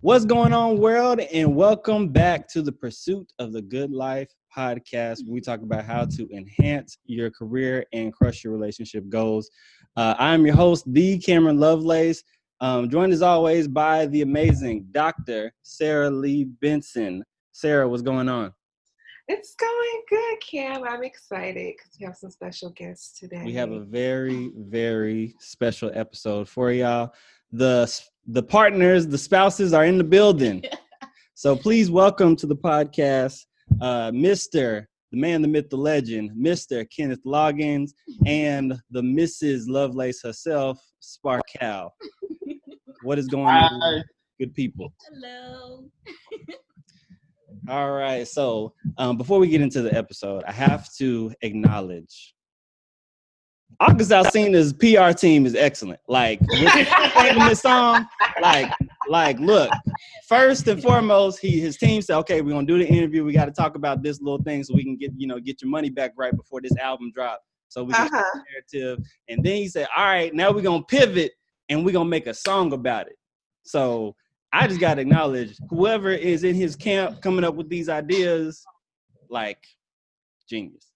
What's going on, world? And welcome back to the Pursuit of the Good Life podcast. We talk about how to enhance your career and crush your relationship goals. I'm your host, the Cameron Lovelace, joined as always by the amazing Dr. Sarah Lee Benson. Sarah, what's going on? It's going good, Cam. I'm excited because we have some special guests today. We have a very, very special episode for y'all. The partners, the spouses are in the building. So please welcome to the podcast, Mr. the man, the myth, the legend, Mr. Kenneth Loggins, and the Mrs. Lovelace herself, Sparkal. What is going on, good people? Hello. All right. So before we get into the episode, I have to acknowledge August Alsina's PR team is excellent. Like, with this song, look, first and foremost, his team said, okay, we're going to do the interview. We got to talk about this little thing so we can get your money back right before this album drops. So we can start the narrative. And then he said, all right, now we're going to pivot and we're going to make a song about it. So I just got to acknowledge whoever is in his camp coming up with these ideas, like, genius.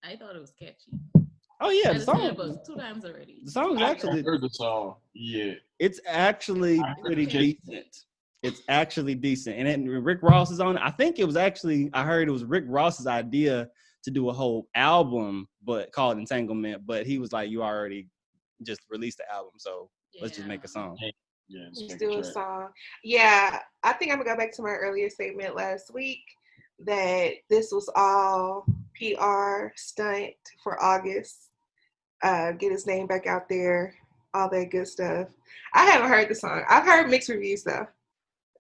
I thought it was catchy. Oh yeah, the song it 2 times already. The song is actually. I heard the song. Yeah, it's actually pretty decent. It's actually decent, and then Rick Ross is on it. I think it was actually. I heard it was Rick Ross's idea to do a whole album, but called Entanglement. But he was like, "You already just released the album, so let's just make a song." Yeah, let's do a song. Yeah, I think I'm gonna go back to my earlier statement last week that this was all PR stunt for August. Get his name back out there, all that good stuff. I haven't heard the song. I've heard mixed reviews though.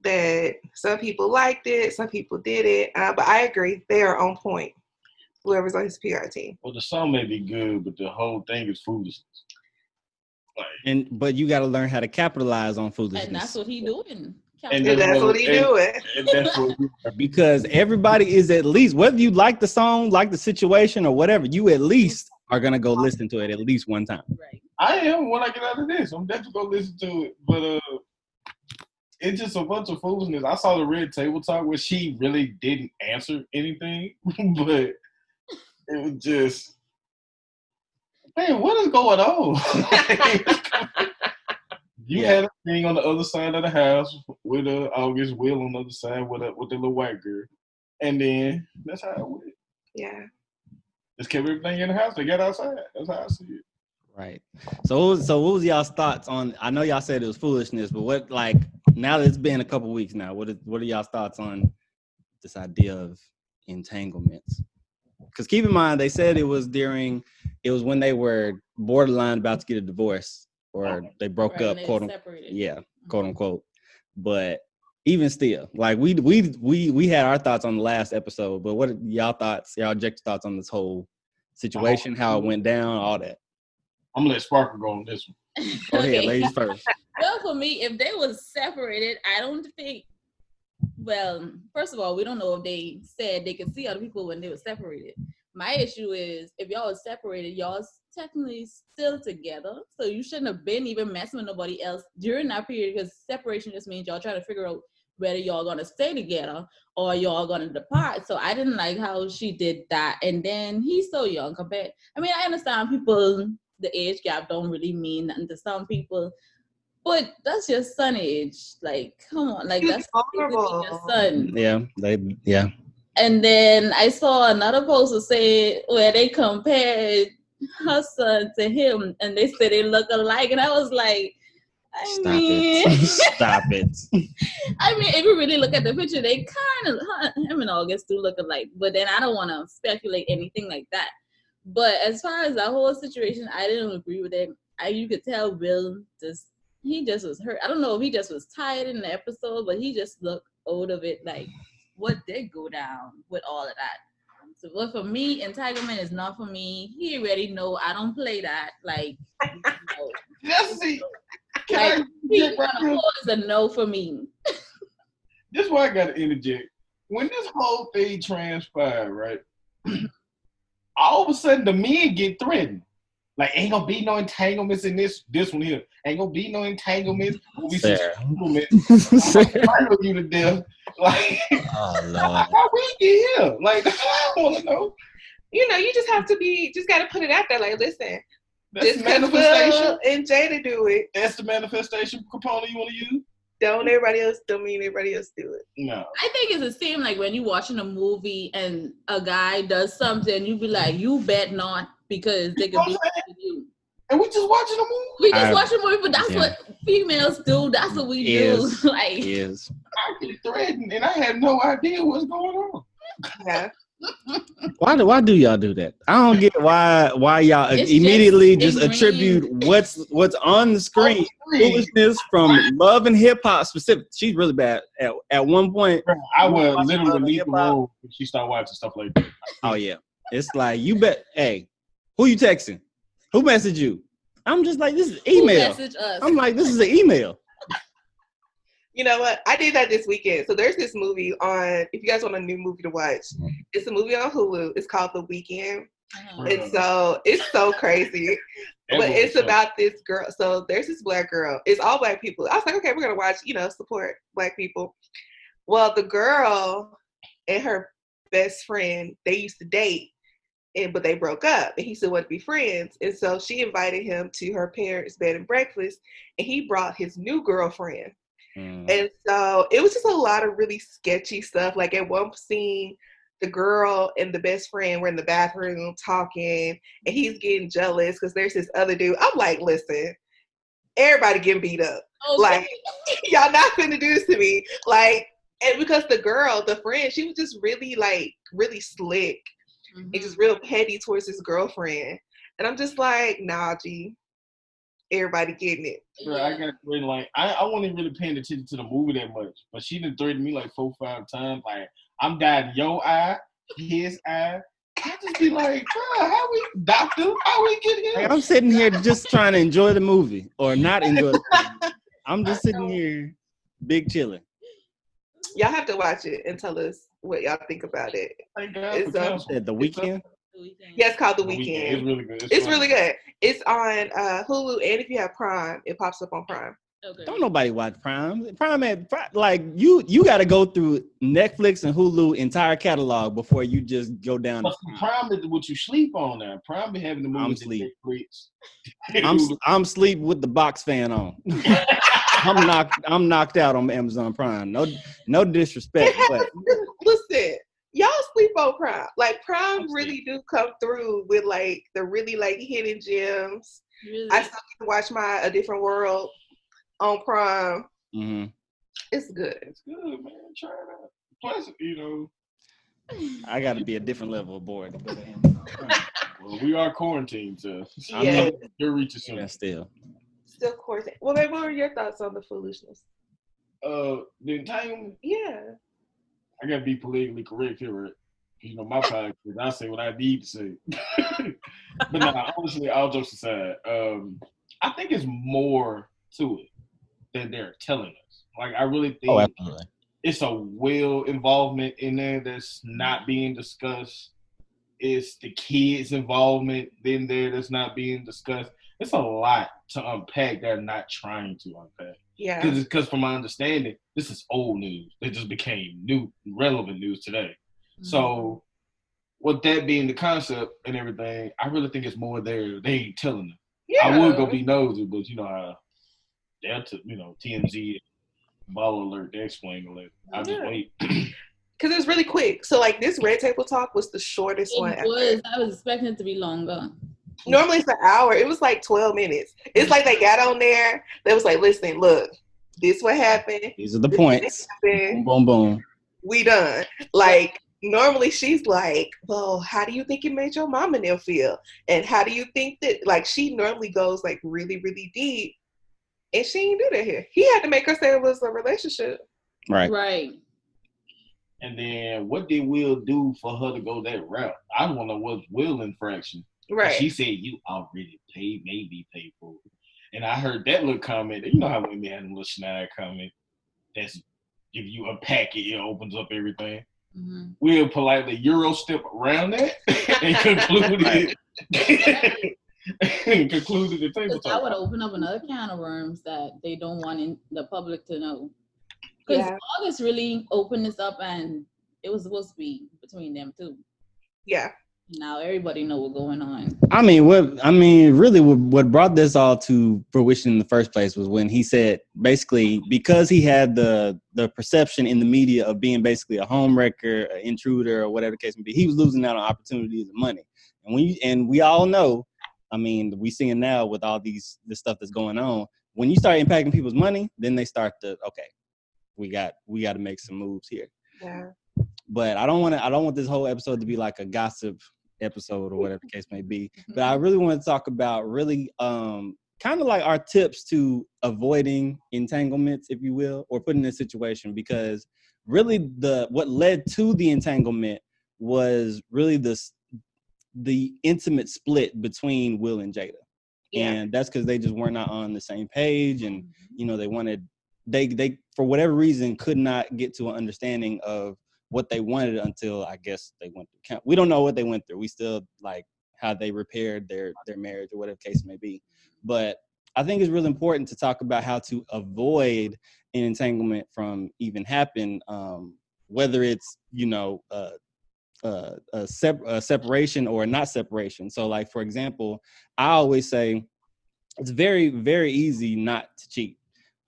That some people liked it, some people didn't. But I agree, they are on point. Whoever's on his PR team. Well, the song may be good, but the whole thing is foolishness. But you got to learn how to capitalize on foolishness. And that's what he doing. And that's what he doing. And that's what because everybody is at least, whether you like the song, like the situation, or whatever, you at least are gonna go listen to it at least one time. Right. I am when I get out of this. I'm definitely gonna listen to it. But it's just a bunch of foolishness. I saw the Red Table Talk where she really didn't answer anything, but it was just, man, what is going on? You had a thing on the other side of the house with August, Will on the other side with the little white girl, and then that's how it went. Yeah. Just kept everything in the house. They got outside. That's how I see it. Right. So what was y'all's thoughts on? I know y'all said it was foolishness, but what, like, now that it's been a couple weeks now, what are y'all's thoughts on this idea of entanglements? Because keep in mind, they said it was when they were borderline about to get a divorce, or they broke up, quote unquote. Yeah, quote unquote. But even still, like we had our thoughts on the last episode, but what are y'all thoughts, y'all objective thoughts on this whole situation, how it went down, all that? I'm gonna let Sparkle go on this one. Go ahead, ladies first. Well, for me, if they was separated, I don't think. Well, first of all, we don't know if they said they could see other people when they were separated. My issue is if y'all was separated, y'all technically still together, so you shouldn't have been even messing with nobody else during that period, because separation just means y'all trying to figure out whether y'all gonna stay together or y'all gonna depart. So I didn't like how she did that. And then he's so young compared. I mean, I understand people, the age gap don't really mean nothing to some people, but that's your son age. Like, come on, like that's vulnerable. Your son. Yeah. And then I saw another post say where they compared her son to him, and they said they look alike, and I was like, Stop it. I mean, if you really look at the picture, they kind of, him and August do look alike, but then I don't want to speculate anything like that. But as far as that whole situation, I didn't agree with it. You could tell Will he just was hurt. I don't know if he just was tired in the episode, but he just looked out of it, like what did go down with all of that. So, but for me, entanglement is not for me. He already know I don't play that. Like, like, is a no for me. This is why I got to interject. When this whole thing transpired, right, all of a sudden the men get threatened. Like, ain't gonna be no entanglements in this one here. Ain't gonna be no entanglements. Gonna be some Sarah. entanglements. I'm gonna strangle you to death. Like, Oh Lord. how we get here? Like, I want to know. You know, you just have to just got to put it out there. Like, listen, That's just the because manifestation. Will and Jada do it, That's the manifestation component you want to use. don't mean everybody else do it. No. I think it's the same like when you're watching a movie and a guy does something, you be like, you bet not, because they could be with you. And we just watching a movie. We just watch a movie, but that's what females do. That's what we do. Like, I get threatened, and I had no idea what's going on. Yeah. Why do y'all do that? I don't get why y'all It's immediately just ingrained. attribute what's on the screen foolishness from Love and Hip Hop specific. She's really bad at one point. I would literally leave the room when she started watching stuff like that. Oh yeah, it's like you bet. Hey, who you texting? Who messaged you? I'm just like, this is email. Who messaged us? I'm like, this is an email. You know what? I did that this weekend. So there's this movie on, if you guys want a new movie to watch, it's a movie on Hulu. It's called The Weekend. And so it's so crazy. But it's about this girl. So there's this black girl. It's all black people. I was like, okay, we're going to watch, support black people. Well, the girl and her best friend, they used to date, but they broke up, and he still wanted to be friends. And so she invited him to her parents' bed and breakfast, and he brought his new girlfriend. And so it was just a lot of really sketchy stuff. Like at one scene, the girl and the best friend were in the bathroom talking, and he's getting jealous because there's this other dude. I'm like, listen, everybody getting beat up. Okay. Like, y'all not finna do this to me. Like, and because the girl, the friend, she was just really slick and just real petty towards his girlfriend. And I'm just like, nah, G. Everybody getting it. Bro, I got like I wasn't really paying attention to the movie that much, but she done threatened me like 4 or 5 times. Like, I'm dying your eye, his eye. I just be like, bro, how we get here? Like, I'm sitting here just trying to enjoy the movie or not enjoy the movie. I'm just sitting here, big chilling. Y'all have to watch it and tell us what y'all think about it. It's The Weekend. Yeah, it's called The Weekend. It's really good. It's really good. It's on Hulu, and if you have Prime, it pops up on Prime. Okay. Don't nobody watch Prime. Like you got to go through Netflix and Hulu entire catalog before you just go down. Prime is what you sleep on now. Prime be having the movies. I'm sleep with the box fan on. I'm knocked out on Amazon Prime. No disrespect, but listen. Y'all sleep on Prime. Like, Prime really do come through with, like, the really, like, hidden gems. Really? I still get to watch A Different World on Prime. Mm-hmm. It's good. It's good, man. Try it out. Plus, I got to be a different level of bored. Well, we are quarantined, so yeah. You'll reach us soon. Yeah, still quarantined. Well, babe, what were your thoughts on the foolishness? The entanglement? Yeah. I gotta be politically correct here, right? My podcast, I say what I need to say. But nah, honestly, all jokes aside, I think it's more to it than they're telling us. Like, I really think it's a will involvement in there that's not being discussed. It's the kids' involvement in there that's not being discussed. It's a lot to unpack they're not trying to unpack. Yeah. Because from my understanding, this is old news. It just became new, relevant news today. Mm-hmm. So, with that being the concept and everything, I really think it's more there. They ain't telling them. Yeah. I would go be nosy, but you know how Delta, TMZ, Ball Alert, they explain it. I'll just wait. Because it was really quick. So, like, this Red Table Talk was the shortest one ever. I was expecting it to be longer. Normally it's an hour. It was like 12 minutes. It's like they got on there. They was like, listen, look, this what happened. These are the points. Boom, boom, boom. We done. Like, normally she's like, well, how do you think it made your mom and them feel? And how do you think that, like, she normally goes like really, really deep. And she didn't do that here. He had to make her say it was a relationship. Right. And then what did Will do for her to go that route? I want to know what's Will infraction. Right. She said, you already made me pay for it. And I heard that little comment. You know how women had a little snide comment. That's, if you unpack it, it opens up everything. Mm-hmm. We'll politely Euro step around that and concluded concluded the table Because that talk. would open up another can of worms that they don't want the public to know. Because Yeah. August really opened this up, and it was supposed to be between them too. Yeah. Now everybody know what's going on. Really, what brought this all to fruition in the first place was when he said, basically, because he had the perception in the media of being basically a homewrecker, an intruder, or whatever the case may be, he was losing out on opportunities and money. And we all know, we seeing now with all this stuff that's going on. When you start impacting people's money, then they start to, okay, we got to make some moves here. Yeah. But I don't want this whole episode to be like a gossip episode or whatever the case may be. But I really want to talk about really kind of like our tips to avoiding entanglements, if you will, or putting in a situation, because really what led to the entanglement was really the intimate split between Will and Jada. Yeah. And that's because they just were not on the same page, and they for whatever reason could not get to an understanding of what they wanted until I guess they went through. We don't know what they went through. We still like how they repaired their marriage or whatever the case may be. But I think it's really important to talk about how to avoid an entanglement from even happen, whether it's a separation or not separation. So like, for example, I always say it's very, very easy not to cheat.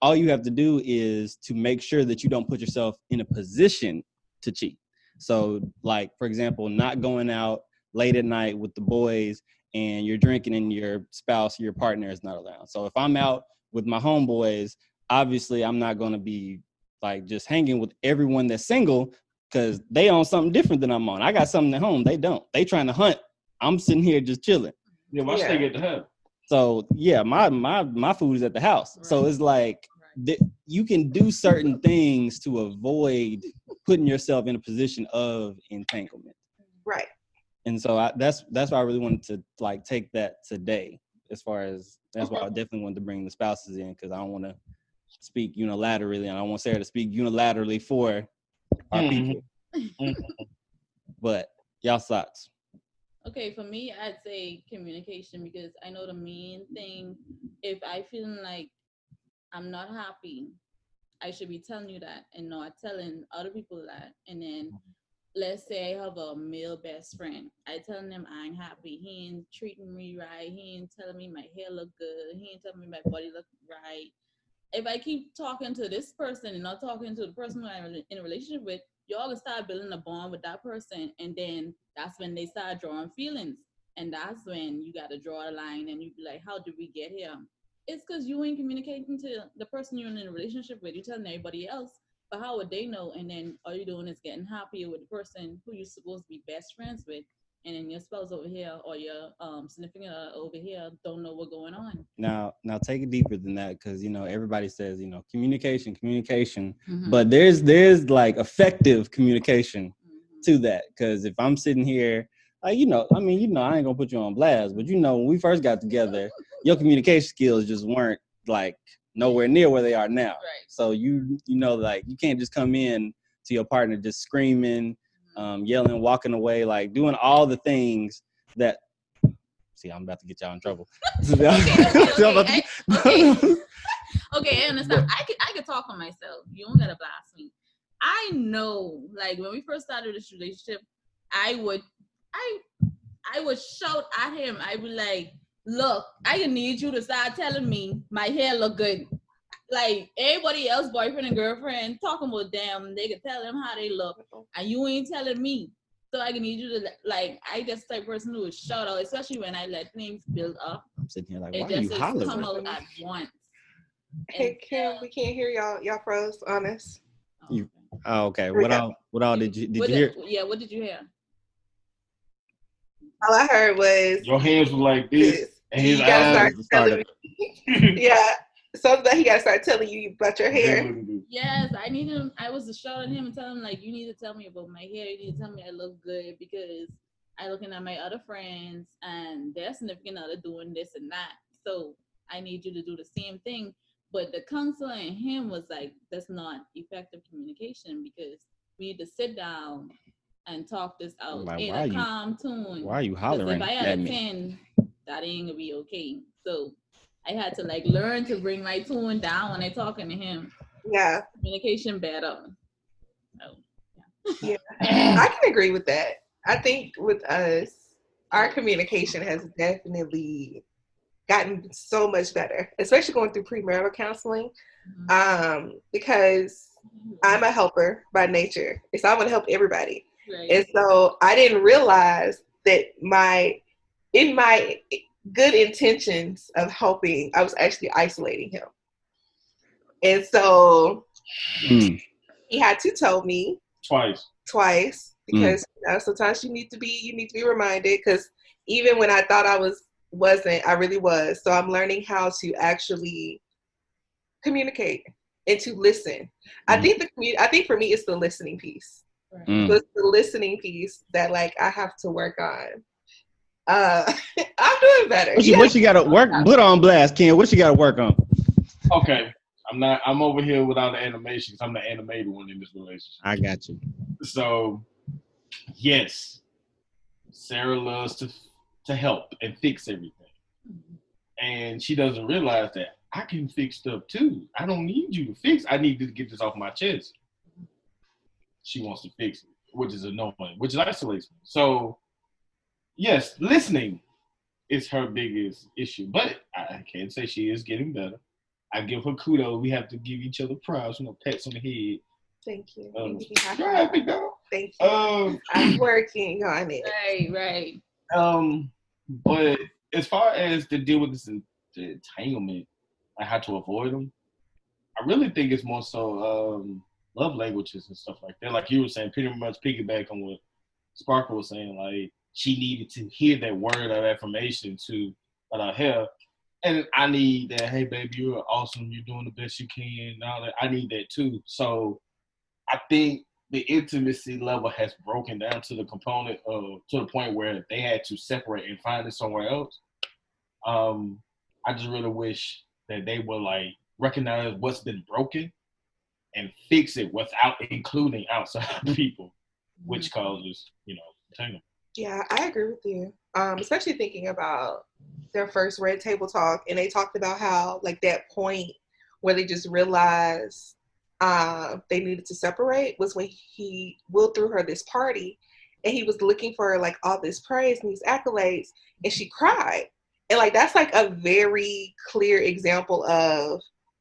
All you have to do is to make sure that you don't put yourself in a position to cheat. So like, for example, not going out late at night with the boys and you're drinking and your spouse, your partner is not around. So if I'm out with my homeboys, obviously I'm not going to be like just hanging with everyone that's single, because they on something different than I'm on. I got something at home. They don't. They trying to hunt. I'm sitting here just chilling. Yeah, my steak at the house. So yeah, my food is at the house. Right. So it's like you can do certain things to avoid putting yourself in a position of entanglement. Right. And so that's why I really wanted to like take that today. As far as that's why I definitely wanted to bring the spouses in, because I don't want to speak unilaterally, and I want Sarah to speak unilaterally for our people. But y'all thoughts? Okay, for me, I'd say communication, because I know the main thing, if I feel like I'm not happy, I should be telling you that and not telling other people that. And then let's say I have a male best friend. I telling them I ain't happy. He ain't treating me right. He ain't telling me my hair look good. He ain't telling me my body look right. If I keep talking to this person and not talking to the person who I'm in a relationship with, y'all gonna start building a bond with that person, and then that's when they start drawing feelings, and that's when you got to draw a line and you be like, how did we get here? It's because you ain't communicating to the person you're in a relationship with. You're telling everybody else, but how would they know? And then all you're doing is getting happier with the person who you're supposed to be best friends with, and then your spouse over here or your significant other over here don't know what's going on. Now take it deeper than that, because everybody says communication, but there's like effective communication to that. Because if I'm sitting here, I ain't gonna put you on blast, but when we first got together, your communication skills just weren't like nowhere near where they are now. Right. So like you can't just come in to your partner just screaming, yelling, walking away, like doing all the things that. See, I'm about to get y'all in trouble. Okay, I understand. I could talk for myself. You don't gotta blast me. I know, like when we first started this relationship, I would shout at him. I'd be like, "Look, I need you to start telling me my hair look good." Like everybody else, boyfriend and girlfriend, talking about them, they can tell them how they look, and you ain't telling me. So I need you to I just type person who would shout out, especially when I let things build up. I'm sitting here like, it why are you just hollering? Come out at once. Hey Kim, we can't hear y'all. Y'all froze on us. Okay. What all did you hear? Yeah, what did you hear? All I heard was your hands were like this, and his you gotta eyes start telling me. Yeah. Something that he gotta start telling you about your hair. Yes, I need him. I was shouting him and telling him like, you need to tell me about my hair. You need to tell me I look good, because I looking at my other friends and their significant other doing this and that. So I need you to do the same thing. But the counselor and him was like, that's not effective communication, because we need to sit down and talk this out in a calm tune. Why are you hollering if I had at a me? 10, that ain't gonna be okay. So I had to like learn to bring my tone down when I talking to him. Yeah. Communication better. Yeah. I can agree with that. I think with us, our communication has definitely gotten so much better, especially going through premarital counseling. Because I'm a helper by nature. And so I want to help everybody. Right. And so I didn't realize that in my good intentions of helping, I was actually isolating him. And so he had to tell me twice because sometimes you need to be reminded, because even when I thought I wasn't, I really was. So I'm learning how to actually communicate and to listen. I think for me it's the listening piece. So it's the listening piece that like I have to work on. I'm doing better. What you got to work? Put on blast, Ken. What you got to work on? Okay, I'm over here without the animation because I'm the animated one in this relationship. I got you. So, yes, Sarah loves to help and fix everything, and she doesn't realize that I can fix stuff too. I don't need you to fix. I need to get this off my chest. She wants to fix it, which is annoying, which isolates me. So, yes, listening is her biggest issue, but I can't say she is getting better. I give her kudos. We have to give each other props, pats on the head. Thank you. Thank you. I'm working on it. Right. But as far as to deal with this entanglement, like how to avoid them, I really think it's more so love languages and stuff like that. Like you were saying, pretty much piggyback on what Sparkle was saying. Like she needed to hear that word of affirmation to her. And I need that, hey, baby, you're awesome. You're doing the best you can. And all that. I need that, too. So I think the intimacy level has broken down to the component to the point where they had to separate and find it somewhere else. I just really wish that they would, like, recognize what's been broken and fix it without including outside people, which causes, entanglement. Yeah, I agree with you. Especially thinking about their first red table talk, and they talked about how like that point where they just realized they needed to separate was when Will threw her this party, and he was looking for like all this praise and these accolades, and she cried. And like that's like a very clear example of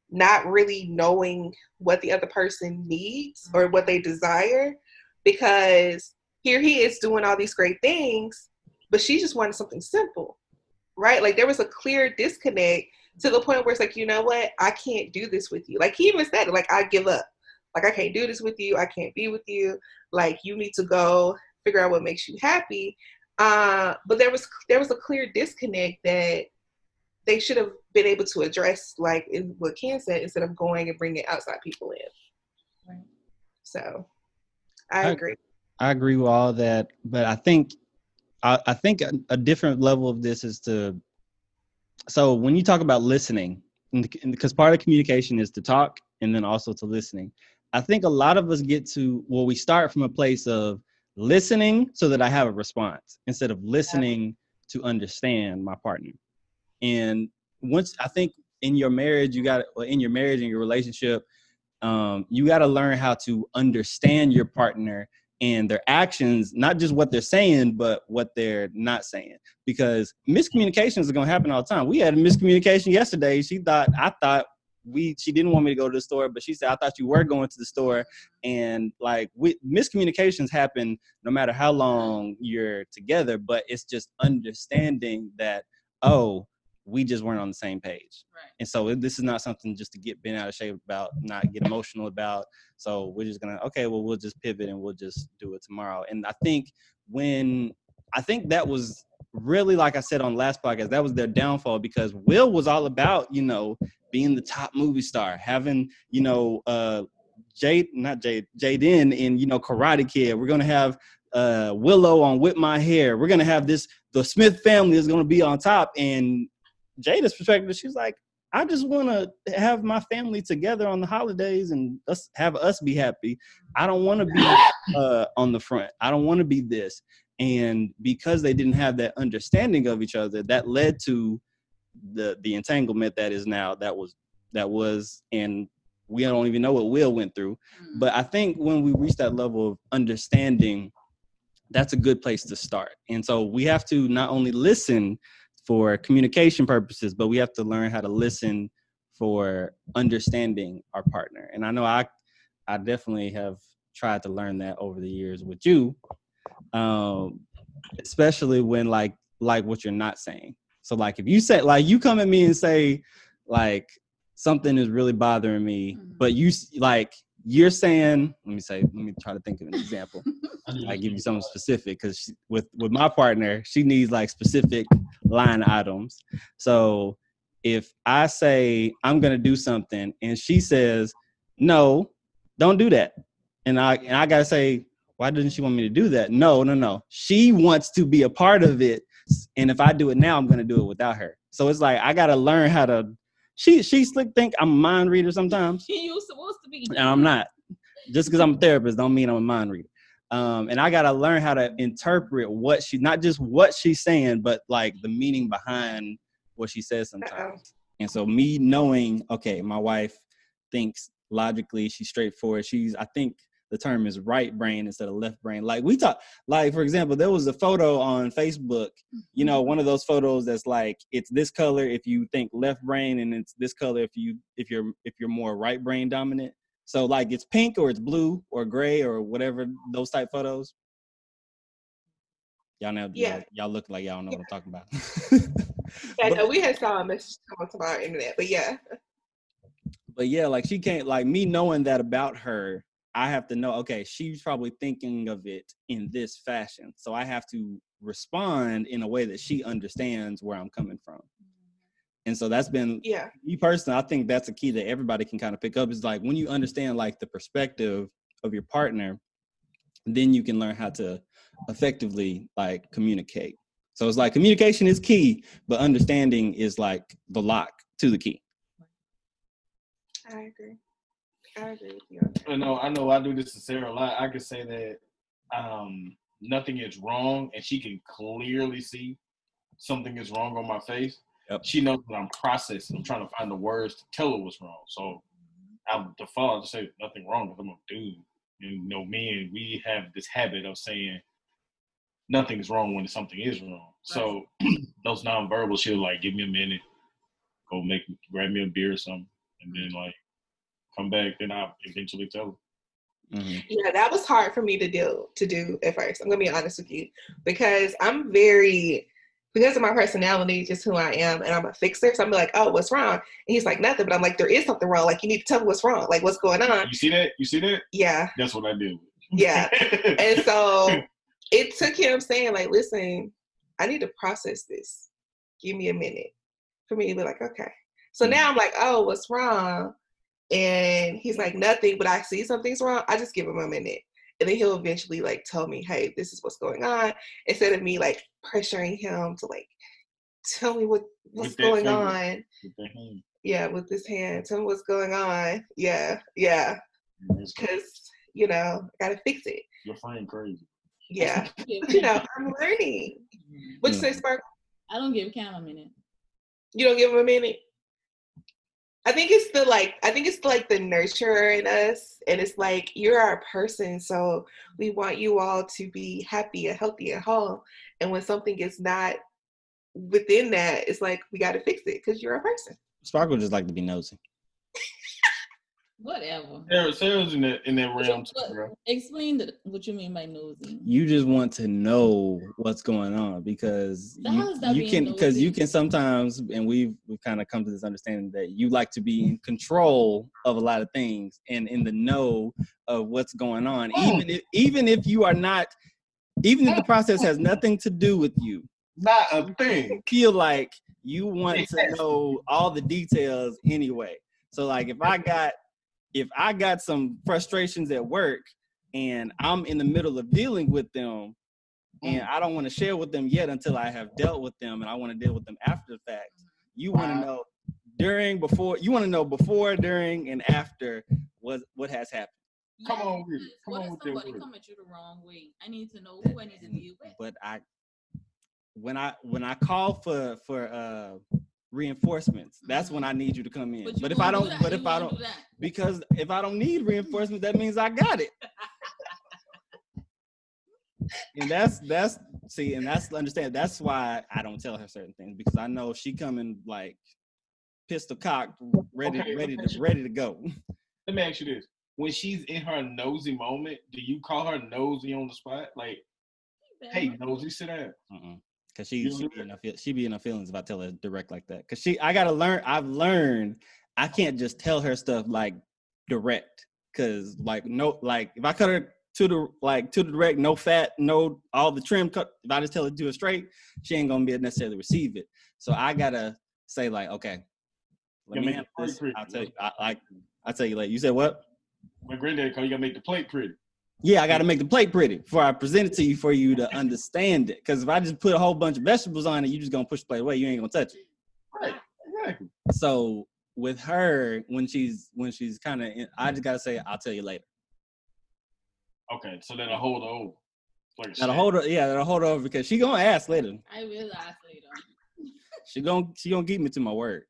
not really knowing what the other person needs or what they desire, because here he is doing all these great things, but she just wanted something simple, right? Like there was a clear disconnect to the point where it's like, you know what? I can't do this with you. Like he even said, like, I give up. Like I can't do this with you. I can't be with you. Like you need to go figure out what makes you happy. But there was a clear disconnect that they should have been able to address, like in what Ken said, instead of going and bringing outside people in. Right. So I agree. I agree with all that, but I think a different level of this is so when you talk about listening, because part of communication is to talk and then also to listening. I think a lot of us we start from a place of listening so that I have a response instead of listening to understand my partner. And once I think in your marriage, and your relationship, you got to learn how to understand your partner and their actions, not just what they're saying, but what they're not saying. Because miscommunications are going to happen all the time. We had a miscommunication yesterday. She didn't want me to go to the store, but she said, I thought you were going to the store. And like miscommunications happen no matter how long you're together, but it's just understanding that, we just weren't on the same page. Right. And so this is not something just to get bent out of shape about, not get emotional about. So we're just we'll just pivot and we'll just do it tomorrow. And I think that was really, like I said on the last podcast, that was their downfall, because Will was all about, being the top movie star, having, Jaden in, Karate Kid. We're going to have Willow on Whip My Hair. We're going to have the Smith family is going to be on top. And Jada's perspective, she's like, I just want to have my family together on the holidays and have us be happy. I don't want to be on the front. I don't want to be this. And because they didn't have that understanding of each other, that led to the entanglement that is now, that was, and we don't even know what Will went through. But I think when we reach that level of understanding, that's a good place to start. And so we have to not only listen for communication purposes, but we have to learn how to listen for understanding our partner. And I know I definitely have tried to learn that over the years with you, especially when like what you're not saying. So like if you say, like you come at me and say like something is really bothering me, but you like you're saying, let me try to think of an example. I give you something specific, because with my partner, she needs like specific line items. So if I say I'm gonna do something and she says no, don't do that, and I gotta say, why didn't she want me to do that? No. She wants to be a part of it, and if I do it now, I'm gonna do it without her. So it's like I gotta learn how to. She slick think I'm a mind reader sometimes. You supposed to be, and I'm not. Just because I'm a therapist don't mean I'm a mind reader. And I gotta learn how to interpret what not just what she's saying, but like the meaning behind what she says sometimes. And so me knowing, okay, my wife thinks logically, she's straightforward. I think the term is right brain instead of left brain. Like we talk, like for example, there was a photo on Facebook, you know, one of those photos that's like, it's this color if you think left brain, and it's this color if you're more right brain dominant. So like it's pink or it's blue or gray or whatever, those type photos. Y'all know, y'all look like y'all don't know what I'm talking about. Yeah, no, we had saw a message come to our internet, but yeah. But yeah, like she can't, like me knowing that about her, I have to know, okay, she's probably thinking of it in this fashion. So I have to respond in a way that she understands where I'm coming from. And so that's been, me personally, I think that's a key that everybody can kind of pick up, is like when you understand like the perspective of your partner, then you can learn how to effectively like communicate. So it's like communication is key, but understanding is like the lock to the key. I agree with you. I know I do this to Sarah a lot. I could say that nothing is wrong, and she can clearly see something is wrong on my face. Yep. She knows that I'm processing. I'm trying to find the words to tell her what's wrong. So I default to say nothing wrong, because I'm a dude. You know, men, we have this habit of saying nothing's wrong when something is wrong. Right. So those nonverbals, she'll like, give me a minute, go grab me a beer or something, and then like come back. Then I'll eventually tell her. Mm-hmm. Yeah, that was hard for me to do at first. I'm gonna be honest with you, because because of my personality, just who I am, and I'm a fixer. So I'm like, oh, what's wrong? And he's like, nothing. But I'm like, there is something wrong. Like, you need to tell me what's wrong. Like, what's going on? You see that? Yeah. That's what I do. Yeah. And so it took him saying, like, listen, I need to process this. Give me a minute for me to be like, okay. So now I'm like, oh, what's wrong? And he's like, nothing, but I see something's wrong. I just give him a minute. And then he'll eventually like tell me, hey, this is what's going on. Instead of me like pressuring him to like tell me what's going on. With his hand. Tell me what's going on. Yeah. Because, you know, I gotta fix it. Your friend crazy. Yeah. But, you know, I'm learning. What you say, Sparkle? I don't give Cam a minute. You don't give him a minute? I think it's the nurturer in us, and it's like, you're our person, so we want you all to be happy and healthy and whole. And when something is not within that, it's like, we got to fix it because you're a person. Sparkle just like to be nosy. Whatever. Sarah's in that realm too, bro. Explain what you mean by nosy. You just want to know what's going on, because you can sometimes, and we've kind of come to this understanding that you like to be in control of a lot of things and in the know of what's going on, even if you are not, even if the process has nothing to do with you. Not a thing. Feel like you want to know all the details anyway. So like if I got some frustrations at work and I'm in the middle of dealing with them, and I don't want to share with them yet until I have dealt with them, and I want to deal with them after the fact. You want to know before, during, and after what has happened. Come on with it. Come What on if with that somebody word. come at you the wrong way? I need to know who I need to deal with. But when I call for reinforcements, that's when I need you to come in. But if I don't, because if I don't need reinforcements, that means I got it. And that's understand. That's why I don't tell her certain things, because I know she coming like pistol cocked, ready to go. Let me ask you this: when she's in her nosy moment, do you call her nosy on the spot? Like, hey, nosy, sit down. Cause she be in her feelings if I tell her direct like that. Cause I've learned I can't just tell her stuff like direct. Cause if I cut her to the direct, no fat, no all the trim cut. If I just tell her to do it straight, she ain't gonna be necessarily receive it. So I gotta say like, okay, let me handle this. I'll tell you. I'll tell you later. You said what? My granddad called you gotta make the plate pretty. Yeah, I got to make the plate pretty before I present it to you for you to understand it. Because if I just put a whole bunch of vegetables on it, you just gonna push the plate away. You ain't gonna touch it. Right, exactly. So with her, when she's kind of, I just gotta say, I'll tell you later. Okay, so that'll hold her over. Like That'll hold her over because she gonna ask later. I will ask later. She gonna keep me to my word.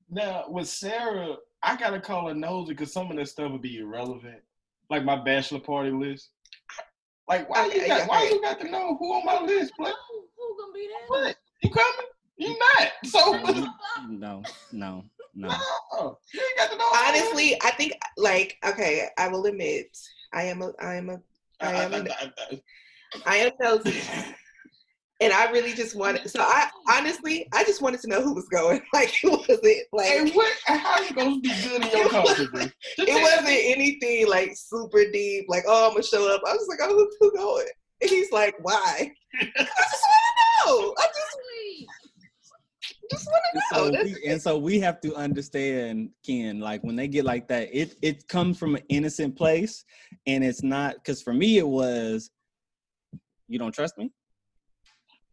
Now with Sarah, I gotta call her nosy because some of that stuff would be irrelevant. Like my bachelor party list. Like why you got to know who on my list? Like, who gonna be there? What? You coming? You not. So No. No. You ain't got to know. Honestly, I think okay, I will admit I am nosy. And I really just wanted, I just wanted to know who was going. Like, it wasn't like. Hey, how you gonna be good in your culture, bro? It wasn't anything like super deep. Like, oh, I'm gonna show up. I was like, oh, who going? And he's like, why? I just want to know. I just want to know. So we have to understand, Ken. Like when they get like that, it comes from an innocent place, and it's not. Because for me, it was, you don't trust me.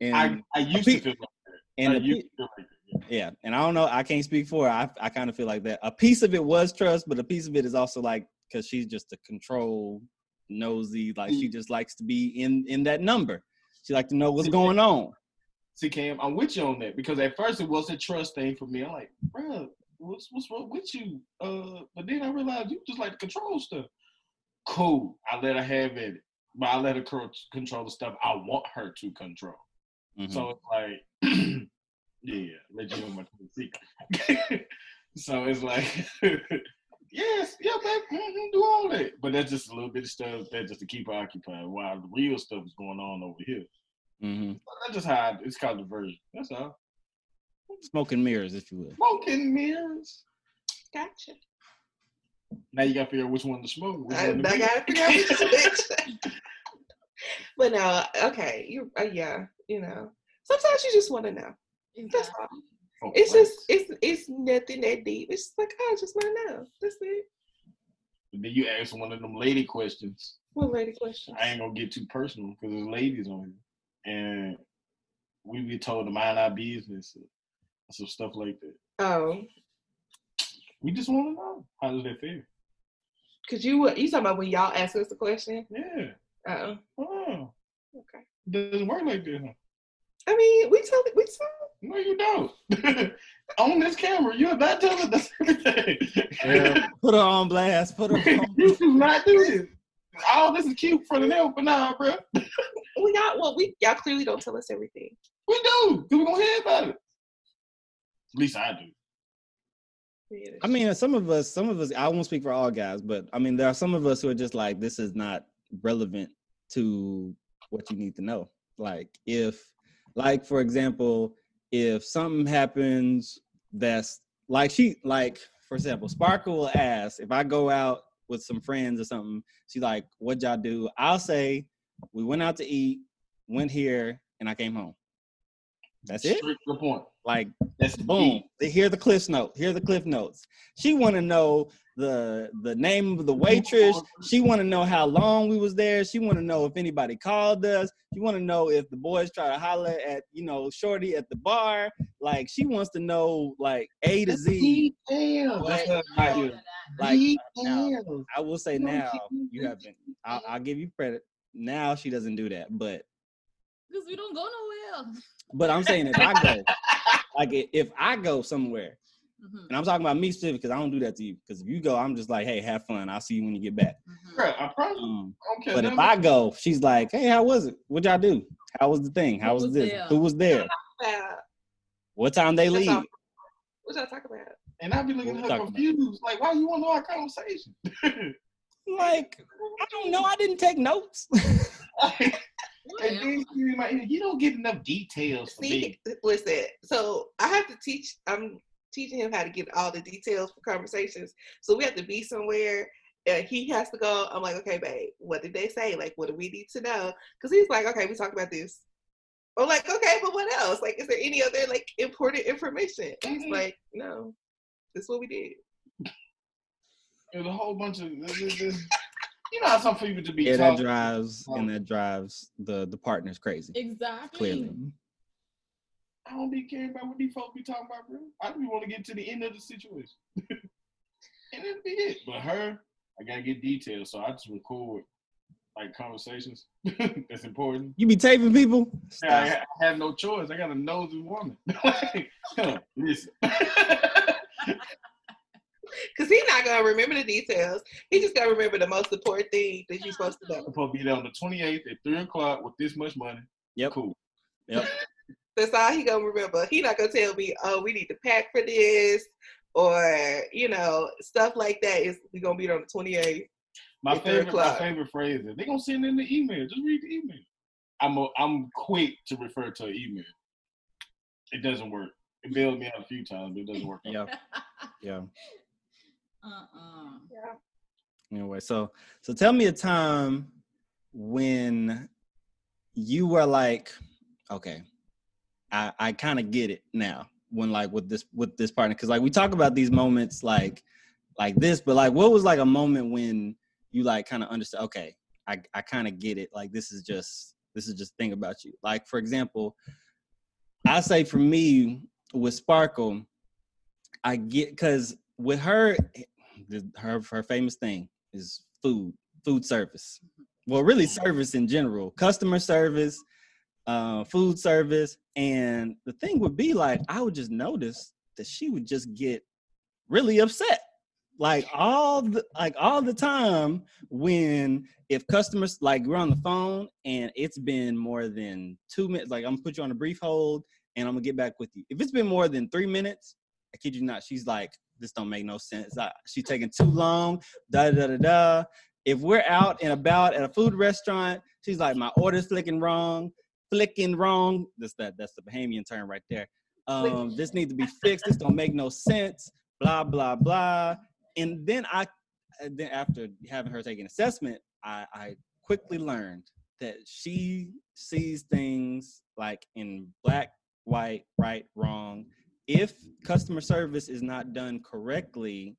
And I used to feel like that. Yeah, and I don't know. I can't speak for her. I kind of feel like that. A piece of it was trust, but a piece of it is also like because she's just a control nosy. Like she just likes to be in that number. She like to know what's going on. See, Cam, I'm with you on that because at first it was a trust thing for me. I'm like, bro, what's wrong with you? But then I realized you just like to control stuff. Cool, I let her have it, but I let her control the stuff I want her to control. Mm-hmm. So it's like, yeah, let you know my secret. So it's like, yes, yeah, babe, do all that. But that's just a little bit of stuff that just to keep her occupied while the real stuff is going on over here. Mm-hmm. That's just how it's called diversion. That's all. Smoke and mirrors, if you will. Smoke and mirrors. Gotcha. Now you got to figure out which one to smoke. I got to figure out which. But no, okay, yeah, you know. Sometimes you just want to know. That's all. Oh, it's just it's nothing that deep. It's just like, I just want to know. That's it. But then you ask one of them lady questions. What lady questions? I ain't gonna get too personal because there's ladies on here, and we be told to mind our business and some stuff like that. Oh. We just want to know, how does that feel? Cause you talking about when y'all ask us the question? Yeah. Oh. Okay. Doesn't work like that, huh? I mean, we tell. No, you don't. On this camera, you're not telling us everything. Yeah, put her on blast. Put her on. You do not do this. All this is cute for the nail, but nah, bro. Y'all clearly don't tell us everything. We do, because we're gonna hear about it. At least I do. I mean, some of us, I won't speak for all guys, but I mean, there are some of us who are just like, this is not relevant to what you need to know. Like, for example, if something happens that's for example, Sparkle will ask, if I go out with some friends or something, she's like, what'd y'all do? I'll say, we went out to eat, went here, and I came home. That's it. Straight to the point. Like, that's boom. They hear the cliff notes. She want to know the name of the waitress. She want to know how long we was there. She want to know if anybody called us. She want to know if the boys try to holler at, Shorty at the bar. Like she wants to know like A to Z. Details. That's What how I you feel. like now? Details. I will say You don't now give me you haven't. I'll give you credit. Now she doesn't do that, but Because we don't go nowhere. I'm saying if I go, like if I go somewhere, and I'm talking about me specifically because I don't do that to you. Because if you go, I'm just like, hey, have fun. I'll see you when you get back. Bro, I promise. I don't care But if nothing I go, she's like, hey, how was it? What'd y'all do? How was the thing? How was this? there? Who was there? What time they That's leave? all. What y'all talk about? And I be looking What at we her talking confused. Like, why you want to know our conversation? Like, I don't know. I didn't take notes. And then she be like, you don't get enough details for me. Listen, so I have to teach. I'm teaching him how to get all the details for conversations. So we have to be somewhere. He has to go. I'm like, okay, babe, what did they say? Like, what do we need to know? Because he's like, okay, we talked about this. I'm like, okay, but what else? Like, is there any other like important information? And he's like, no, this is what we did. There's a whole bunch of you know how some people just be Yeah, talking. that drives the partners crazy. Exactly. Clearly. I don't be caring about what these folks be talking about, bro. I just want to get to the end of the situation. And that'll be it. But her, I gotta get details, so I just record like conversations. That's important. You be taping people? Yeah, I have no choice. I got a nosy woman. Listen. Because he's not gonna remember the details. He just gotta remember the most important thing that you're supposed to know. I'm supposed to be there on the 28th at 3:00 with this much money. Yep. Cool. Yep. That's all he gonna remember. He not gonna tell me, oh, we need to pack for this, or stuff like that. Is we gonna be on the 28th? My favorite phrase is they gonna send in the email. Just read the email. I'm quick to refer to an email. It doesn't work. It bailed me out a few times, but it doesn't work. Yeah. Yeah. Yeah. Anyway, so tell me a time when you were like, okay, I kind of get it now. When like with this partner, because like we talk about these moments like this, but like what was like a moment when you like kind of understood? Okay, I kind of get it. Like this is just thing about you. Like for example, I say for me with Sparkle, I get because with her famous thing is food service. Well, really service in general, customer service, food service. And the thing would be like, I would just notice that she would just get really upset. Like all the time when if customers like we're on the phone and it's been more than 2 minutes, like I'm gonna put you on a brief hold and I'm gonna get back with you. If it's been more than 3 minutes, I kid you not, she's like, this don't make no sense. She's taking too long, da da da da. If we're out and about at a food restaurant, she's like, my order's flicking wrong. That's the Bahamian term right there. This needs to be fixed. This don't make no sense. Blah blah blah. And then after having her take an assessment, I quickly learned that she sees things like in black, white, right, wrong. If customer service is not done correctly,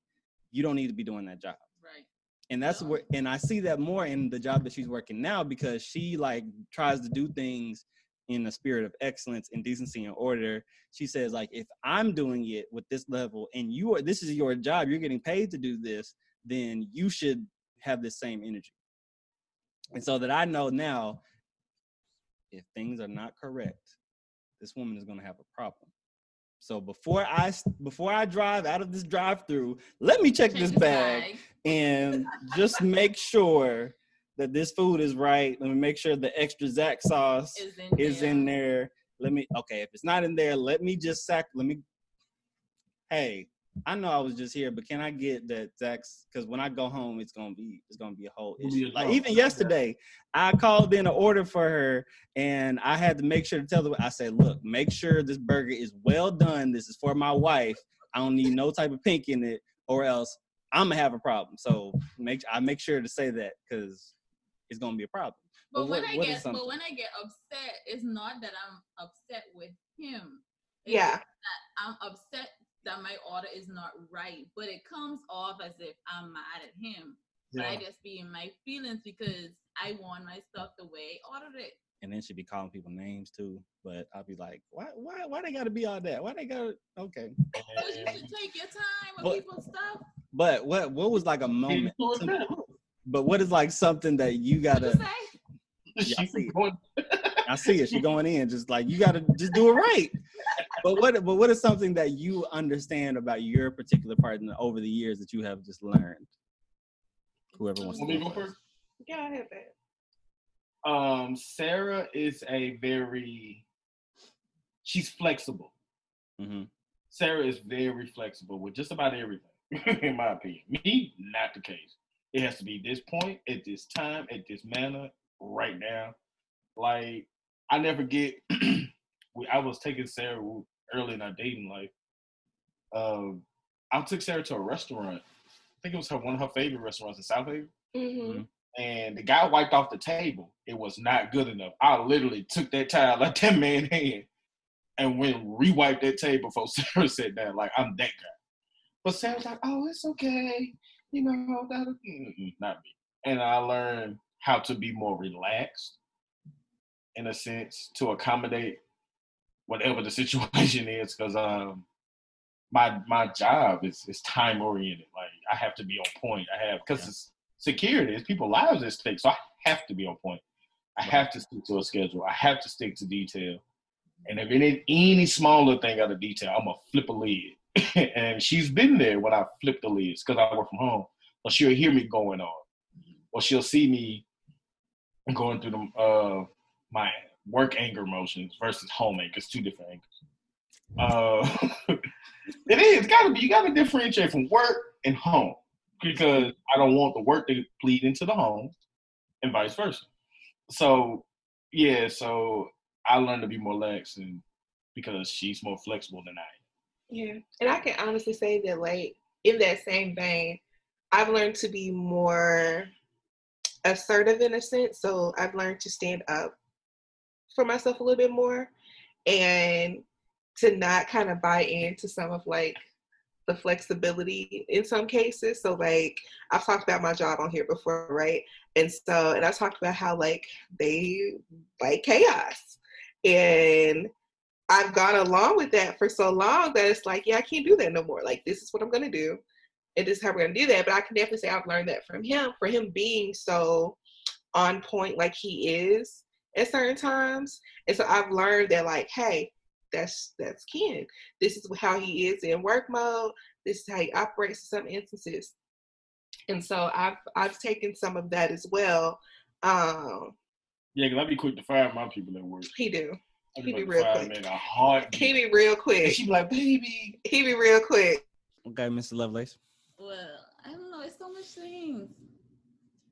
you don't need to be doing that job. Right. And that's where, and I see that more in the job that she's working now because she like tries to do things in a spirit of excellence and decency and order. She says like, if I'm doing it with this level and this is your job, you're getting paid to do this, then you should have this same energy. And so that I know now, if things are not correct, this woman is going to have a problem. So before I drive out of this drive-through, let me check this bag and just make sure that this food is right. Let me make sure the extra Zack sauce is in there. If it's not in there, hey, I know I was just here, but can I get that Zach's? Because when I go home, it's gonna be a whole issue. Like even yesterday, I called in an order for her, and I had to make sure to tell her. I said, "Look, make sure this burger is well done. This is for my wife. I don't need no type of pink in it, or else I'm gonna have a problem." So I make sure to say that because it's gonna be a problem. But when I get upset, it's not that I'm upset with him. It's that I'm upset that my order is not right, but it comes off as if I'm mad at him. But I just be in my feelings because I want my stuff the way I ordered it. And then she'd be calling people names too. But I'd be like, why they gotta be all that? Why they gotta okay. Because you should take your time with people's stuff. But what was like a moment? But what is like something that you gotta What'd you say? I see it. She going in just like you gotta just do it right. But what is something that you understand about your particular partner over the years that you have just learned? Whoever wants to go first. Yeah, I have that. Sarah is she's flexible. Mm-hmm. Sarah is very flexible with just about everything, in my opinion. Me, not the case. It has to be this point, at this time, at this manner, right now. Like, I never get, I was taking Sarah early in our dating life. I took Sarah to a restaurant. I think it was one of her favorite restaurants in South Haven. Mm-hmm. And the guy wiped off the table. It was not good enough. I literally took that towel out that man's hand and went and re-wiped that table before Sarah sat down. Like, I'm that guy. But Sarah's like, oh, it's okay. You know, not me. And I learned how to be more relaxed, in a sense, to accommodate whatever the situation is. Because my job is time oriented. Like, I have to be on point. Because it's security, it's people's lives at stake. So I have to be on point. I have to stick to a schedule. I have to stick to detail. And if it ain't any smaller thing out of detail, I'm going to flip a lid. And she's been there when I flip the lids because I work from home. Or she'll hear me going on. Or she'll see me going through my work anger emotions versus home anger. It's two different angers. It is. You got to differentiate from work and home. Because I don't want the work to bleed into the home and vice versa. So, yeah, I learned to be more lax because she's more flexible than I am. Yeah. And I can honestly say that, like, in that same vein, I've learned to be more assertive in a sense. So I've learned to stand up for myself a little bit more and to not kind of buy into some of, like, the flexibility in some cases. So, like, I've talked about my job on here before, right? And I talked about how, like, they like chaos. And I've gone along with that for so long that it's like, yeah, I can't do that no more. Like, this is what I'm going to do. And this is how we're going to do that. But I can definitely say I've learned that from him, for him being so on point like he is at certain times. And so I've learned that, like, hey, that's Ken. This is how he is in work mode. This is how he operates in some instances. And so I've taken some of that as well. Yeah, because I'd be quick to fire my people at work. He do. He be real quick. He be real quick. And she be like, baby. He be real quick. Okay, Mr. Lovelace. Well, I don't know. It's so much things.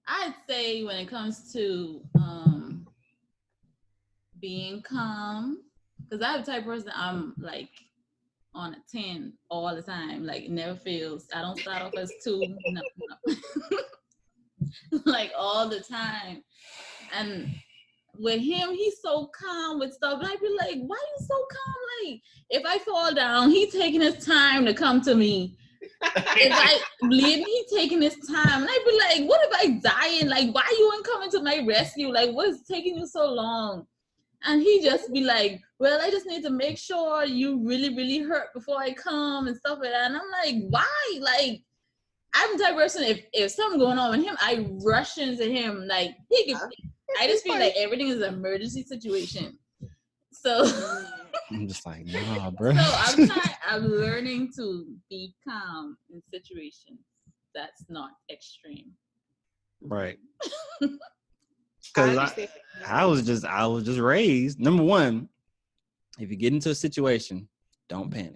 I'd say when it comes to being calm, because I'm the type of person, I'm like on a 10 all the time. Like, it never fails. I don't start off as 2. No. Like, all the time. And with him, he's so calm with stuff. And I'd be like, why are you so calm? Like, if I fall down, he's taking his time to come to me. If I bleed, he's taking his time. And I'd be like, what if I die? And like, why you ain't coming to my rescue? Like, what is taking you so long? And he just be like, well, I just need to make sure you really, really hurt before I come and stuff like that. And I'm like, why? Like, I'm the type of person, if something going on with him, I rush into him. Like, I just feel like everything is an emergency situation. So I'm just like, nah, bro. So I'm learning to be calm in situations that's not extreme. Right. Because I was just raised. Number one, if you get into a situation, don't panic.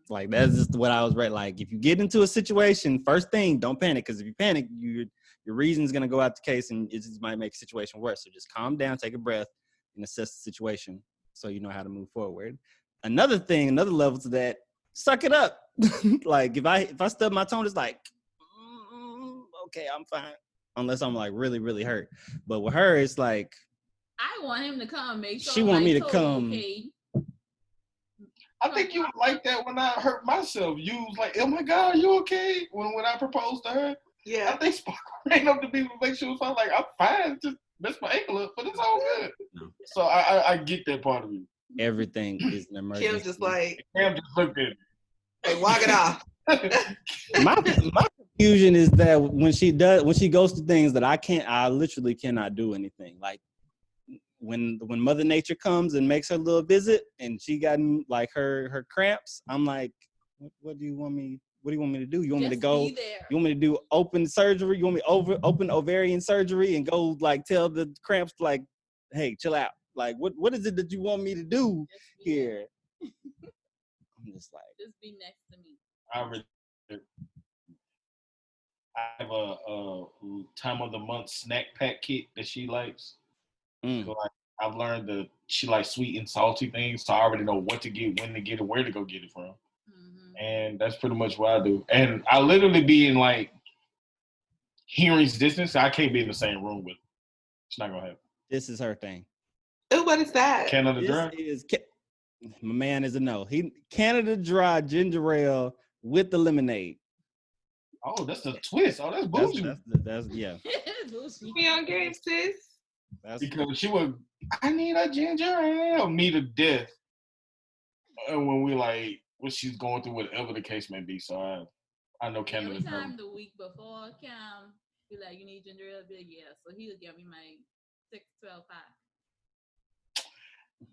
Like, that's just what I was raised. Like, if you get into a situation, first thing, don't panic. Because if you panic, your reason is gonna go out the case, and it just might make the situation worse. So just calm down, take a breath, and assess the situation so you know how to move forward. Another level to that, suck it up. Like, if I stub my tone, it's like, okay, I'm fine. Unless I'm like really, really hurt. But with her, it's like, I want him to come make sure she want me to come. Okay. I think you like that when I hurt myself. You was like, oh my God, you okay? When I proposed to her. Yeah. I think Sparkle ran up to me to make sure it's fine. Like, I'm fine. Just Messed my ankle up, but it's all good. No. So I get that part of you. Everything is an emergency. Kim just like, Cam just looked at hey, walk it off. my confusion is that when she goes to things that I literally cannot do anything. Like when Mother Nature comes and makes her little visit and she got like her cramps, I'm like, what do you want me to do? You want me to go? You want me to do open surgery? You want me open ovarian surgery and go like tell the cramps like, hey, chill out. Like what is it that you want me to do here? I'm just like, just be next to me. I have a time of the month snack pack kit that she likes. So like I've learned that she likes sweet and salty things, so I already know what to get, when to get it, where to go get it from. And that's pretty much what I do. And I literally be in like hearing's distance. I can't be in the same room with her. It's not gonna happen. This is her thing. Oh, what is that? Canada Dry. My man is a no. Canada Dry ginger ale with the lemonade. Oh, that's the twist. Oh, that's bougie. That's yeah. Be on game, sis. Because she would, I need a ginger ale, me to death. And when she's going through whatever the case may be. So I know Canada. Every time the week before, Cam be like, you need ginger ale? I'll be like, yeah. So he would give me my 6-12 pack.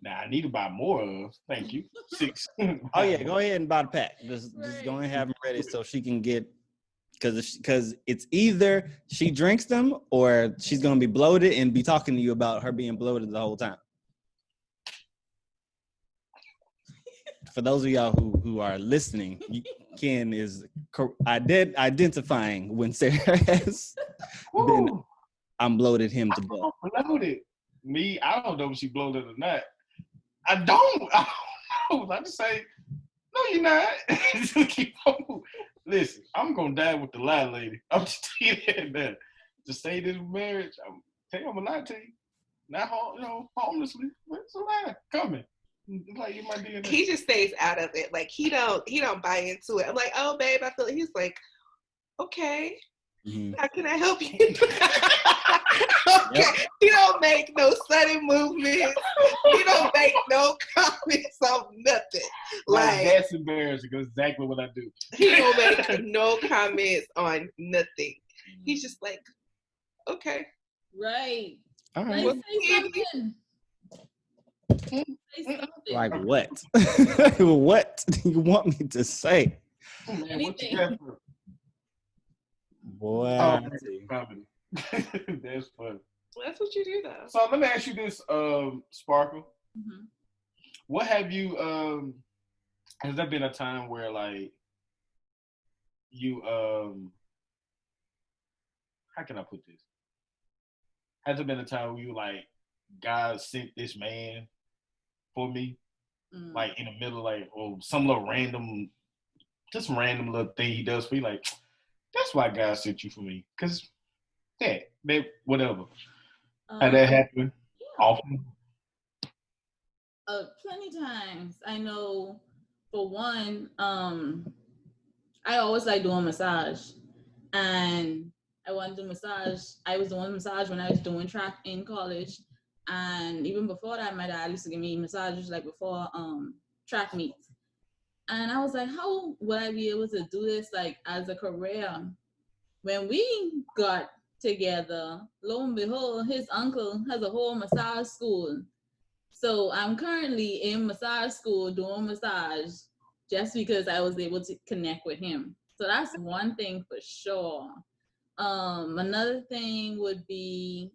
Nah, I need to buy more of. Thank you. 6. Oh yeah, go ahead and buy the pack. Just go ahead and have them ready so she can get. Because it's either she drinks them or she's gonna be bloated and be talking to you about her being bloated the whole time. For those of y'all who are listening, Ken is identifying when Sarah has been I'm bloated him to death. Bloated. Me, I don't know if she bloated or not. I don't. I just say, no, you're not. Just keep on. Listen, I'm gonna die with the lie, lady. I'm just telling that. To say this marriage, I'm gonna lie to you. Not homelessly. It's a lie coming. Like you might be in there. He just stays out of it. Like he don't buy into it. I'm like, oh babe, I feel. He's like, okay. Mm-hmm. How can I help you? Okay. Yep. He don't make no sudden movements. He don't make no comments on nothing. Like that's embarrassing because exactly what I do. He don't make no comments on nothing. He's just like, okay. Right. All right. Like, say something. Say something. Like what? What do you want me to say? Oh, man, what you got for? Boy, comedy. That's fun. That's what you do, though. So let me ask you this, Sparkle. Mm-hmm. What have you? Has there been a time where like you? How can I put this? Has there been a time where you like, God sent this man for me, like in the middle, like or some little random little thing he does for you, like. That's why God sent you for me. Because, yeah, babe, whatever. Had that happen often? Plenty times. I know, for one, I always like doing massage. And I wanted to massage. I was doing massage when I was doing track in college. And even before that, my dad used to give me massages like before track meets. And I was like, how would I be able to do this like as a career? When we got together, lo and behold, his uncle has a whole massage school. So I'm currently in massage school doing massage just because I was able to connect with him. So that's one thing for sure. Another thing would be,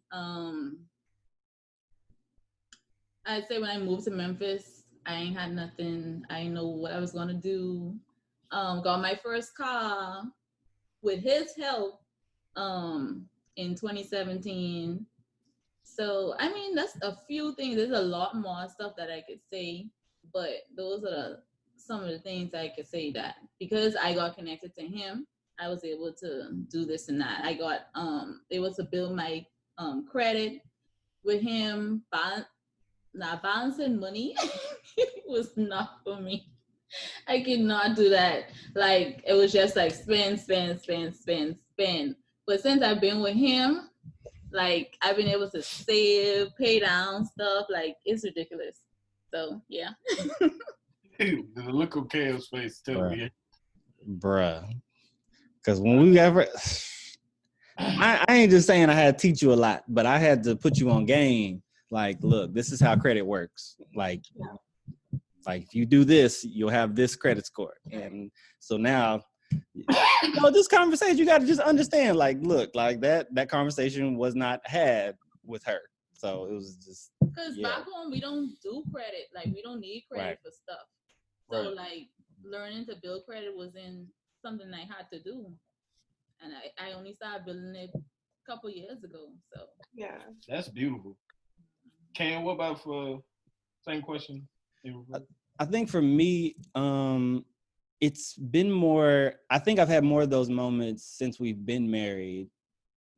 I'd say when I moved to Memphis, I ain't had nothing. I didn't know what I was gonna do. Got my first car with his help in 2017. So I mean, that's a few things. There's a lot more stuff that I could say, but those are some of the things I could say that because I got connected to him, I was able to do this and that. I got able to build my credit with him. Balancing money was not for me. I could not do that. Like it was just like spend. But since I've been with him, Like I've been able to save, pay down stuff. Like it's ridiculous. So yeah. The look on Cam's face tell me. Bruh. Because when we ever, I ain't just saying I had to teach you a lot, but I had to put you on game. Like, look, this is how credit works. Like if you do this, you'll have this credit score. And so now, this conversation, you got to just understand, like, look, like that conversation was not had with her. So it was just. Because back home, we don't do credit. Like, we don't need credit for stuff. So, like, learning to build credit wasn't something I had to do. And I only started building it a couple years ago. So, yeah. That's beautiful. Cam, what about for same question? I think for me, it's been more, I think I've had more of those moments since we've been married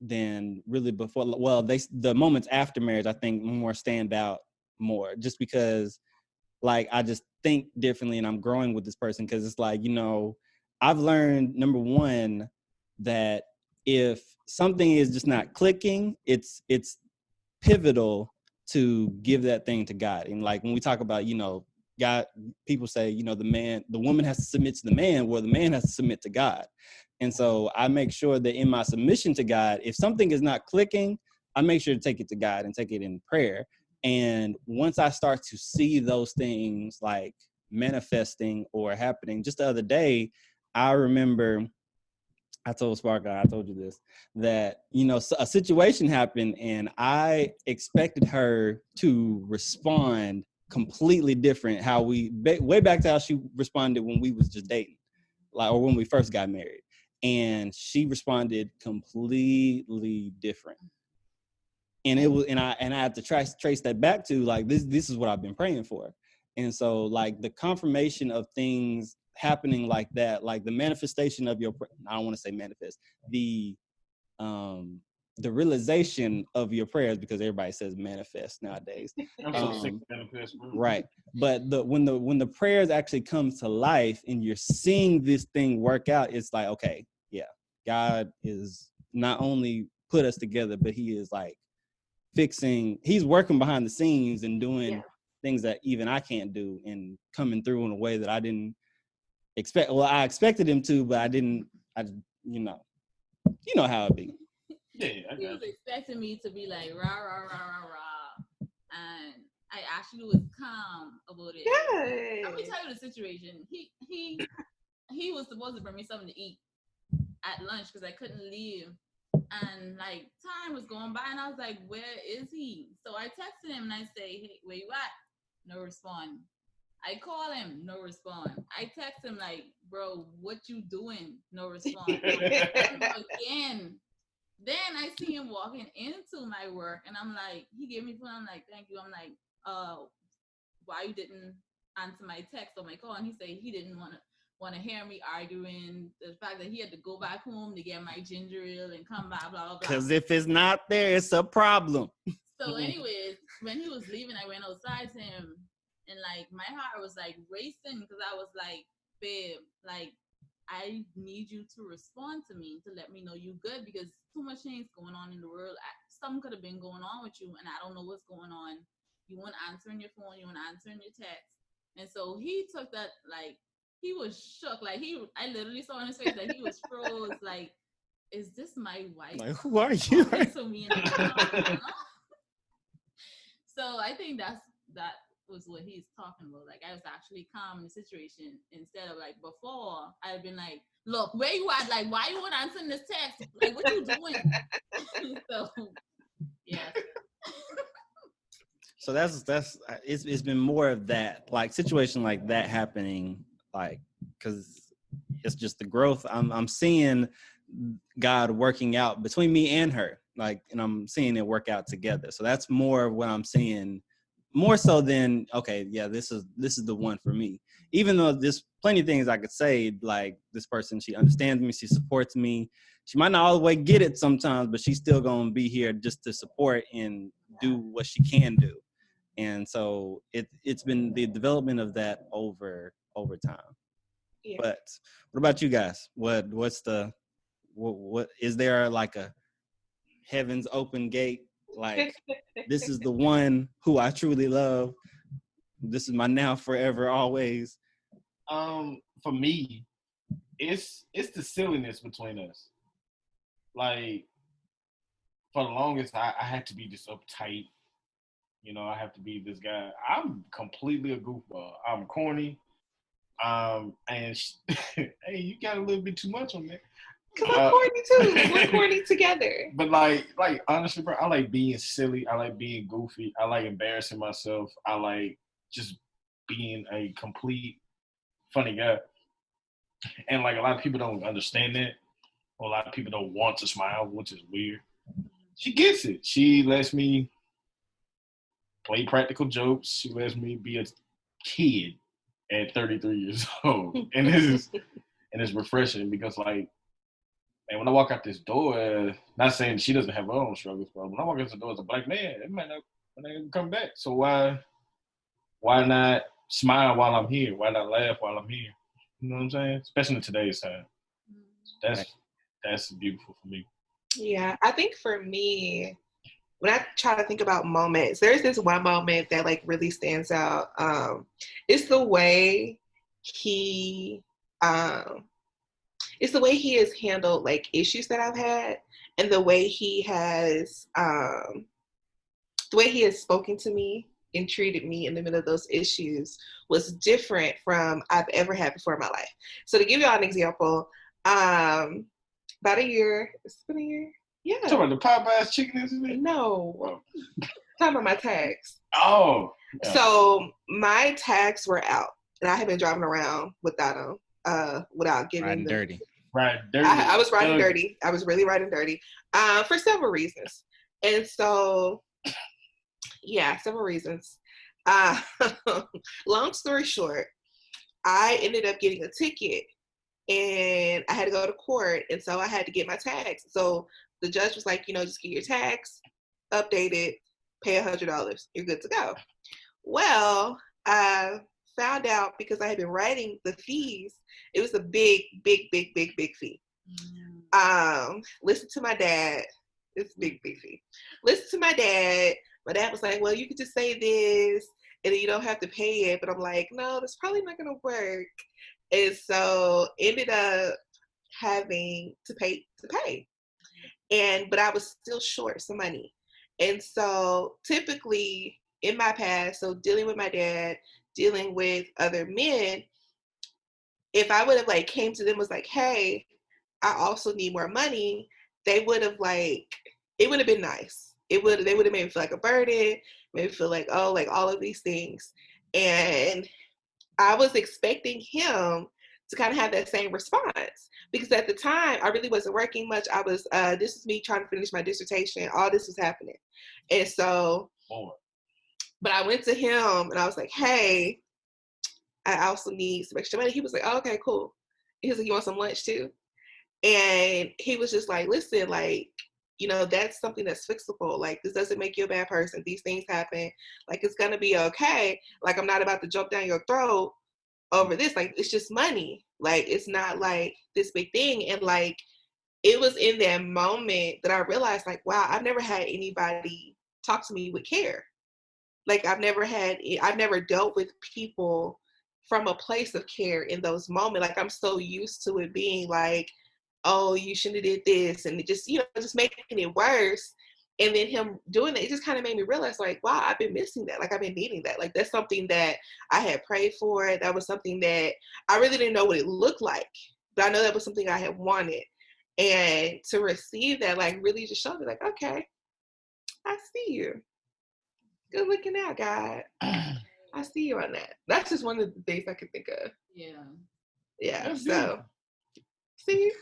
than really before. Well, the moments after marriage, I think more stand out more just because like I just think differently and I'm growing with this person because it's like, I've learned, number one, that if something is just not clicking, it's pivotal to give that thing to God. And like when we talk about, God, people say, the woman has to submit to the man, where the man has to submit to God. And so I make sure that in my submission to God, if something is not clicking, I make sure to take it to God and take it in prayer. And once I start to see those things like manifesting or happening, just the other day, I remember I told Sparkle, I told you this, that, a situation happened and I expected her to respond completely different way back to how she responded when we was just dating, like, or when we first got married. And she responded completely different. And it was, and I had to trace that back to like, this is what I've been praying for. And so like the confirmation of things happening like that, like the manifestation of I don't want to say manifest, the realization of your prayers, because everybody says manifest nowadays. I'm so sick of manifest. Right. But when the prayers actually come to life and you're seeing this thing work out, it's like, okay, yeah, God is not only put us together, but he is like he's working behind the scenes and doing things that even I can't do and coming through in a way that I didn't expect. Well, I expected him to, but I didn't, you know how it be. Yeah, he was expecting me to be like rah rah rah rah rah, and I actually was calm about it. Good. Let me tell you the situation. He was supposed to bring me something to eat at lunch because I couldn't leave, and like time was going by, and I was like, "Where is he?" So I texted him and I say, "Hey, where you at?" No response. I call him, no response. I text him like, "Bro, what you doing?" No response. Again. Then I see him walking into my work, and I'm like, he gave me phone. I'm like, "Thank you." I'm like, why you didn't answer my text or my call? And he said he didn't want to hear me arguing the fact that he had to go back home to get my ginger ale and come back, blah blah blah. Because if it's not there, it's a problem. So, anyways, when he was leaving, I went outside to him, and like my heart was like racing because I was like, "Babe, like I need you to respond to me to let me know you good because too much things going on in the world. Something could have been going on with you, and I don't know what's going on. You weren't answering your phone, you weren't answering your text." And so he took that like he was shook. Like I literally saw in his face that he was froze. Like, is this my wife? Like, who are you? So me and so I think that was what he's talking about. Like I was actually calm in the situation instead of like before I'd been like, "Look, where you at? Like, why you not answering this text? Like, what you doing?" So, yeah. So that's it's been more of that, like situation like that happening, like because it's just the growth. I'm seeing God working out between me and her, like, and I'm seeing it work out together. So that's more of what I'm seeing, more so than okay, yeah, this is the one for me. Even though there's plenty of things I could say, like this person, she understands me, she supports me. She might not always get it sometimes, but she's still gonna be here just to support and do what she can do. And so it's been the development of that over time. Yeah. But what about you guys? What is there like a heaven's open gate. Like, this is the one who I truly love. This is my now, forever, always. For me, it's the silliness between us. Like, for the longest, I had to be this uptight. You know, I have to be this guy. I'm completely a goofball. I'm corny. And hey, you got a little bit too much on that. Because I'm corny too. We're corny together. But like honestly, bro, I like being silly. I like being goofy. I like embarrassing myself. I like just being a complete funny guy. And like a lot of people don't understand that. Or a lot of people don't want to smile, which is weird. She gets it. She lets me play practical jokes. She lets me be a kid at 33 years old. And it's refreshing because like, and when I walk out this door, not saying she doesn't have her own struggles, but when I walk out this door as a black man, it might not come back. So why not smile while I'm here? Why not laugh while I'm here? You know what I'm saying? Especially in today's time. That's beautiful for me. Yeah, I think for me, when I try to think about moments, there's this one moment that like really stands out. It's the way he it's the way he has handled like issues that I've had, and the way he has spoken to me and treated me in the middle of those issues was different from I've ever had before in my life. So to give y'all an example, about a year, it's been a year. Yeah. Talking about the Popeyes chicken incident? No. Talking about my tags. Oh. Yeah. So my tags were out, and I had been driving around without them, without giving Riding them. dirty. Riding dirty. I was riding dirty. I was really riding dirty, for several reasons. And so, yeah, several reasons. Long story short, I ended up getting a ticket, and I had to go to court, and so I had to get my tags. So the judge was like, just get your tags updated, pay $100, you're good to go. Well, I found out because I had been writing the fees, it was a big fee. Listen to my dad. It's big fee. Listen to my dad. My dad was like, well, you could just say this, and then you don't have to pay it. But I'm like, no, that's probably not going to work. And so ended up having to pay. But I was still short some money. And so typically in my past, so dealing with my dad, dealing with other men, if I would have like came to them was like, hey, I also need more money, they would have like, it would have been nice. They would have made me feel like a burden, made me feel like, oh, like all of these things. And I was expecting him to kind of have that same response, because at the time I really wasn't working much. I was, this was me trying to finish my dissertation. All this was happening. And so, but I went to him and I was like, hey, I also need some extra money. He was like, oh, okay, cool. He was like, you want some lunch too? And he was just like, listen, like, that's something that's fixable. Like, this doesn't make you a bad person. These things happen. Like, it's going to be okay. Like, I'm not about to jump down your throat over this. Like, it's just money. Like, it's not like this big thing. And like, it was in that moment that I realized, like, wow, I've never had anybody talk to me with care. Like, I've never dealt with people from a place of care in those moments. Like, I'm so used to it being like, oh, you shouldn't have did this, and it just, just making it worse. And then him doing it, it just kind of made me realize, like, wow, I've been missing that. Like, I've been needing that. Like, that's something that I had prayed for. That was something that I really didn't know what it looked like, but I know that was something I had wanted. And to receive that, like, really just showed me, like, okay, I see you. Good looking out, God. I see you on that. That's just one of the things I could think of. Yeah. Yeah. That's so, see?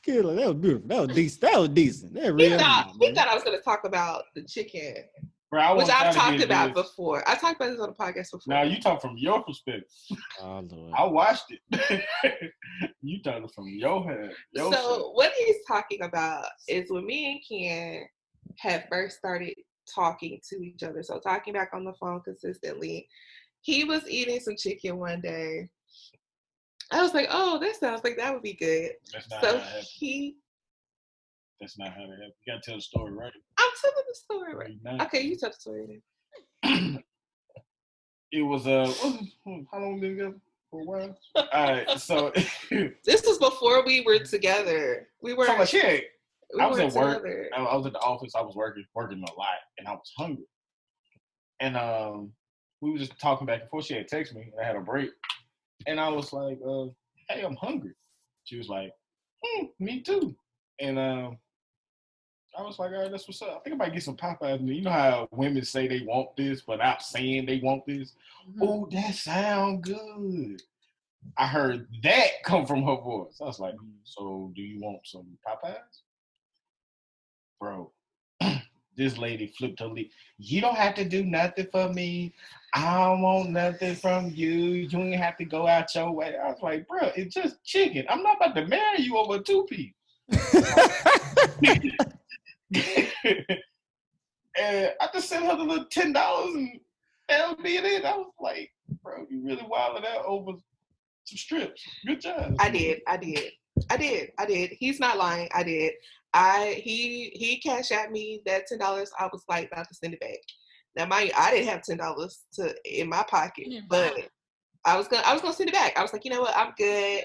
Kayla, that was beautiful. That was decent. That He real. thought I was going to talk about the chicken, Bro, which I've talked about before. I talked about this on the podcast before. Now you talk from your perspective. Oh, Lord. I watched it. You talking from your head. So what he's talking about is when me and Ken had first started talking to each other, so talking back on the phone consistently, he was eating some chicken one day. I was like, oh, that sounds like that would be good. So That's not how that happened. You gotta tell the story right. I'm telling the story right. Not. Okay, you tell the story then. It was how long did it go? For a while. All right, so this was before we were together. We were. So like, shit. I was at work. Together. I was at the office. I was working a lot, and I was hungry. And we were just talking back and forth. She had texted me, and I had a break. And I was like, "Hey, I'm hungry." She was like, "Me too." And I was like, "All right, that's what's up. I think I might get some Popeyes." You know how women say they want this, but without saying they want this. Mm-hmm. Oh, that sound good. I heard that come from her voice. I was like, "So, do you want some Popeyes?" Bro, this lady flipped her lip. You don't have to do nothing for me. I don't want nothing from you. You ain't have to go out your way. I was like, bro, it's just chicken. I'm not about to marry you over a 2-piece. And I just sent her the little $10 and that'll be it. I was like, bro, you really wilding out over some strips. Good job. I did. He's not lying. I did. He cashed at me that $10. I was like about to send it back. Now, I didn't have $10 in my pocket, but I was gonna send it back. I was like, you know what? I'm good.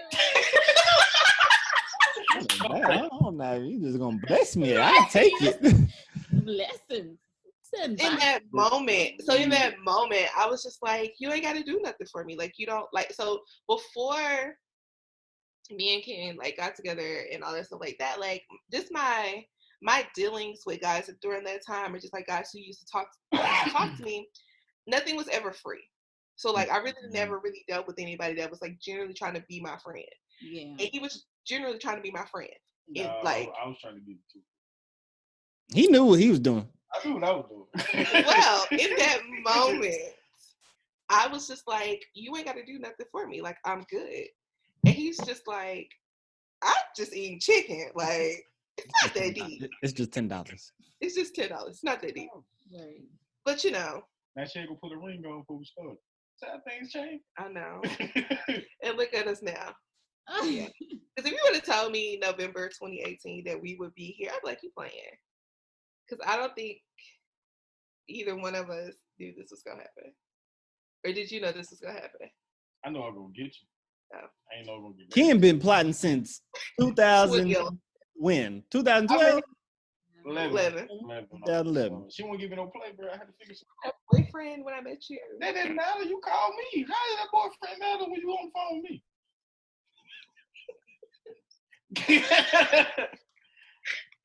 I don't know. You just gonna bless me. I'll take it. Blessings. In that moment, I was just like, you ain't got to do nothing for me. Like, you don't like. So before me and Ken like got together and all that stuff like that, like just my dealings with guys during that time, or just like guys who used to talk to me, nothing was ever free. So like I really never really dealt with anybody that was like generally trying to be my friend. Yeah. And he was generally trying to be my friend. No, like I was trying to be too. He knew what he was doing. I knew what I was doing. Well, in that moment, I was just like, you ain't got to do nothing for me. Like, I'm good. And he's just like, I'm just eating chicken. Like, it's not that deep. It's just $10. It's just $10. It's not that deep. Right. But, you know. Now she ain't going to put a ring on before we start. That's how things change. I know. And look at us now. Yeah. Because if you would have told me November 2018 that we would be here, I'd be like, you playing. Because I don't think either one of us knew this was going to happen. Or did you know this was going to happen? I know I'm going to get you. No. I ain't know I'm going to get you. Ken been plotting since 2000. When? 2012? 11. 2011. She won't give me no play, bro. I had to figure something out. Boyfriend when I met you. That didn't matter. You called me. How did that boyfriend matter when you on the phone with me?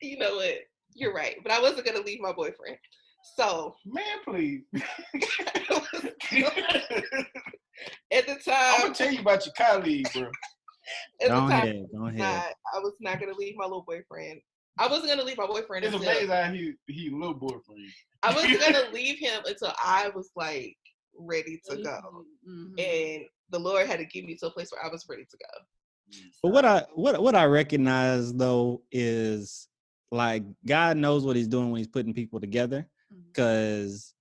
You know what? You're right. But I wasn't going to leave my boyfriend. So. Man, please. At the time. I'm going to tell you about your colleague, bro. Go ahead. I was not going to leave my little boyfriend. I wasn't going to leave my boyfriend. It's amazing how he little boyfriend. I wasn't going to leave him until I was like ready to go. Mm-hmm. And the Lord had to get me to a place where I was ready to go. But what I recognize though is like God knows what he's doing when he's putting people together. Because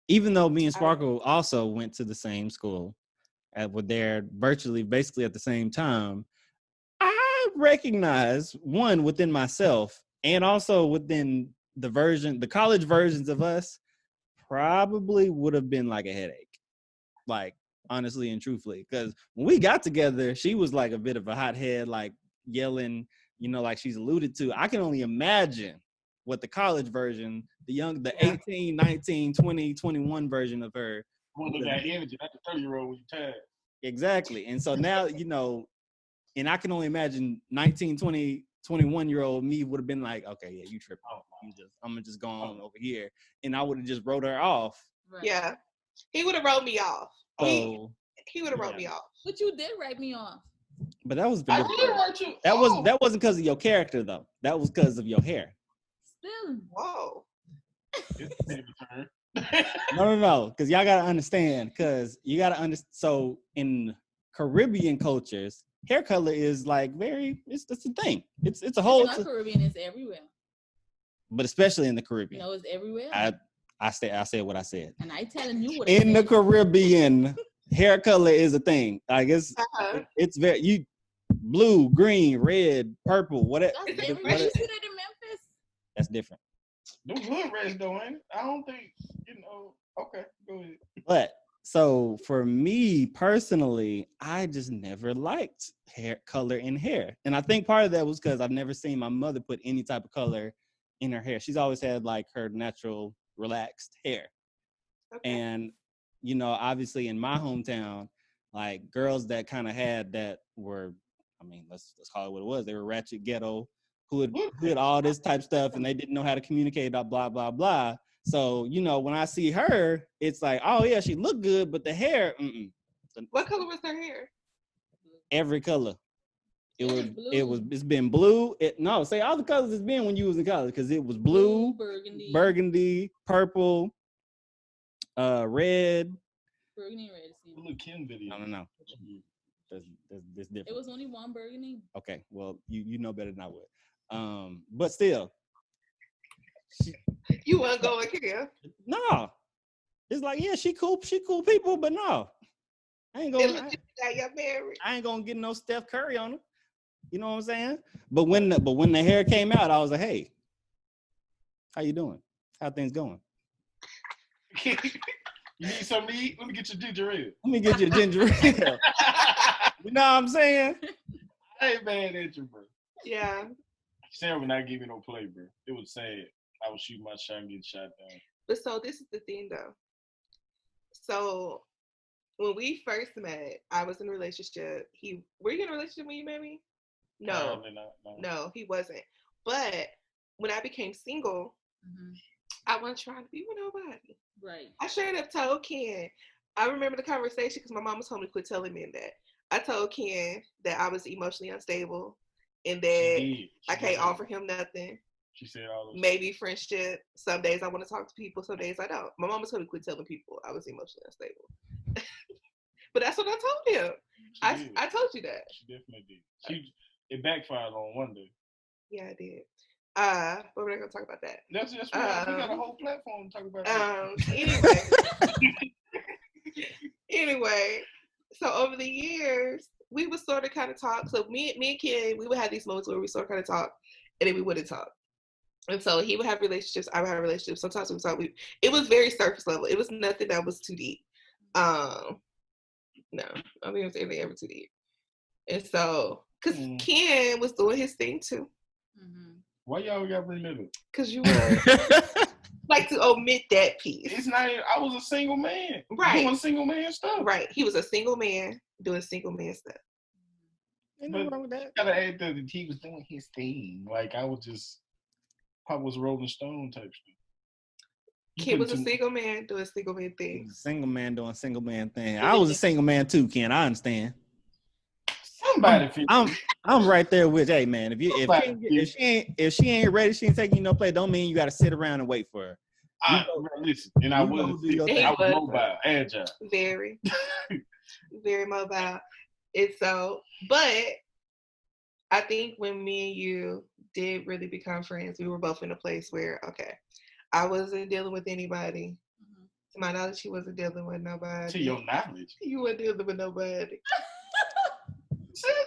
even though me and Sparkle also went to the same school, were there virtually basically at the same time, I recognize one within myself and also within the college versions of us probably would have been like a headache. Like, honestly and truthfully, because when we got together, she was like a bit of a hothead, like yelling, like she's alluded to. I can only imagine what the college version, the 18, 19, 20, 21 version of her. Well, look at that energy, not the 30-year-old when you're tired. Exactly. And so now, and I can only imagine 19, 20, 21-year-old me would have been like, okay, yeah, you tripping. I'm gonna just go on over here. And I would have just wrote her off. Right. Yeah. He would have wrote me off. So, he would have wrote me off. But you did write me off. But that was I did write you. That wasn't because of your character though. That was because of your hair. Still. Whoa. No. Because y'all gotta understand. So in Caribbean cultures, hair color is like it's a thing. It's a whole. Caribbean is everywhere. But especially in the Caribbean. It's everywhere. I said what I said. And I telling you what. In the Caribbean, hair color is a thing. I guess it's very blue, green, red, purple, whatever. You see that in Memphis? That's different. Them hood rats though, ain't it? I don't think, okay, go ahead. But so for me personally, I just never liked hair color in hair. And I think part of that was because I've never seen my mother put any type of color in her hair. She's always had like her natural relaxed hair. Okay. And, obviously in my hometown, like girls that kind of had that were, I mean, let's call it what it was. They were ratchet ghetto, who had all this type stuff, and they didn't know how to communicate, blah, blah, blah. So, when I see her, it's like, oh yeah, she looked good, but the hair, What color was her hair? every color. Blue. It's been blue. Say all the colors it's been when you was in college, because it was blue, burgundy, purple, red. Burgundy and red. Look, Kim video. No. That's different. It was only one burgundy. Okay, well, you know better than I would. But still. You weren't going here. No. It's like, yeah, she cool people, but no. I ain't gonna get no Steph Curry on her. You know what I'm saying? But when the hair came out, I was like, hey, how you doing? How things going? You need something to eat? Let me get you ginger ale. Let me get you a ginger ale. You know what I'm saying? I ain't mad at you, bro. Yeah. Sarah would not give me no play, bro. It was sad. I was shooting my shot and getting shot down. But so this is the thing, though. So when we first met, I was in a relationship. Were you in a relationship when you met me? No. No, he wasn't. But when I became single, I wasn't trying to be with nobody. Right. I straight up told Ken. I remember the conversation because my mama told me to quit telling men that. I told Ken that I was emotionally unstable and that I can't offer him nothing. She said all those maybe friendship. Some days I want to talk to people. Some days I don't. My mama told me to quit telling people I was emotionally unstable. But that's what I told him. I told you that. She definitely did. It backfired on one day. Yeah, I did. But we're not gonna talk about that. That's just right. We got a whole platform to talk about Anyway, so over the years, we would sort of kind of talk. So me and Ken, we would have these moments where we sort of kind of talk, and then we wouldn't talk. And so he would have relationships, I would have relationships. Sometimes we would talk. It was very surface level. It was nothing that was too deep. No, I mean, it was anything ever too deep. And so, because Ken was doing his thing too. Why y'all got to bring that up? Because you were like to omit that piece. It's not. I was a single man, right? Doing single man stuff, right? He was a single man doing single man stuff. Ain't nothing wrong with that. Gotta add that he was doing his thing. Like I was just, probably was Rolling Stone type stuff. Ken was a single man doing single man thing. Single man doing single man thing. I was a single man too, Ken. I understand. Somebody, I'm right there with. Hey, man, if she ain't ready, she ain't taking you no play. Don't mean you got to sit around and wait for her. Listen, and I was mobile, agile, very, very mobile. And so, but I think when me and you did really become friends, we were both in a place where, okay, I wasn't dealing with anybody. To my knowledge, she wasn't dealing with nobody. To your knowledge, you weren't dealing with nobody.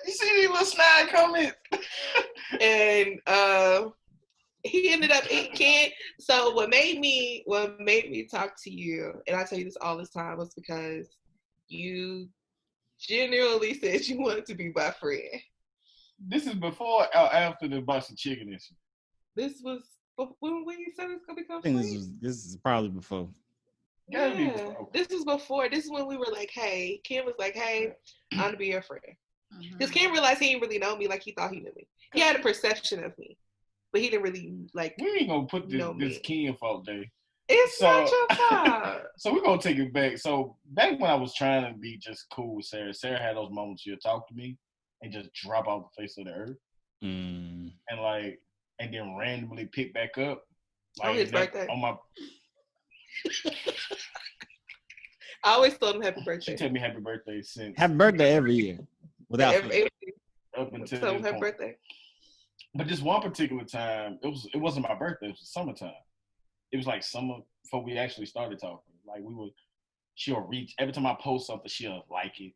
You see these little snide comments? And he ended up Ken. So what made me talk to you, and I tell you this all the time, was because you generally said you wanted to be my friend. This is before or after the Boston chicken issue? This was when you said it's gonna become friends. This is probably before. Yeah, this was before. This is when we were like, hey, Ken was like, hey, I'm gonna be your friend. Because Ken realized he didn't really know me like he thought he knew me. He had a perception of me, but he didn't really like. We ain't gonna put this Ken fault day. It's not your fault. So we're gonna take it back. So back when I was trying to be just cool with Sarah had those moments she'll talk to me and just drop off the face of the earth, and then randomly pick back up. Like on his birthday. On my. I always told him happy birthday. She told me happy birthday since. Happy birthday every year. Without up until happy birthday. But this one particular time, it wasn't my birthday. It was summertime. It was like summer before we actually started talking. Like she'll reach every time I post something, she'll like it,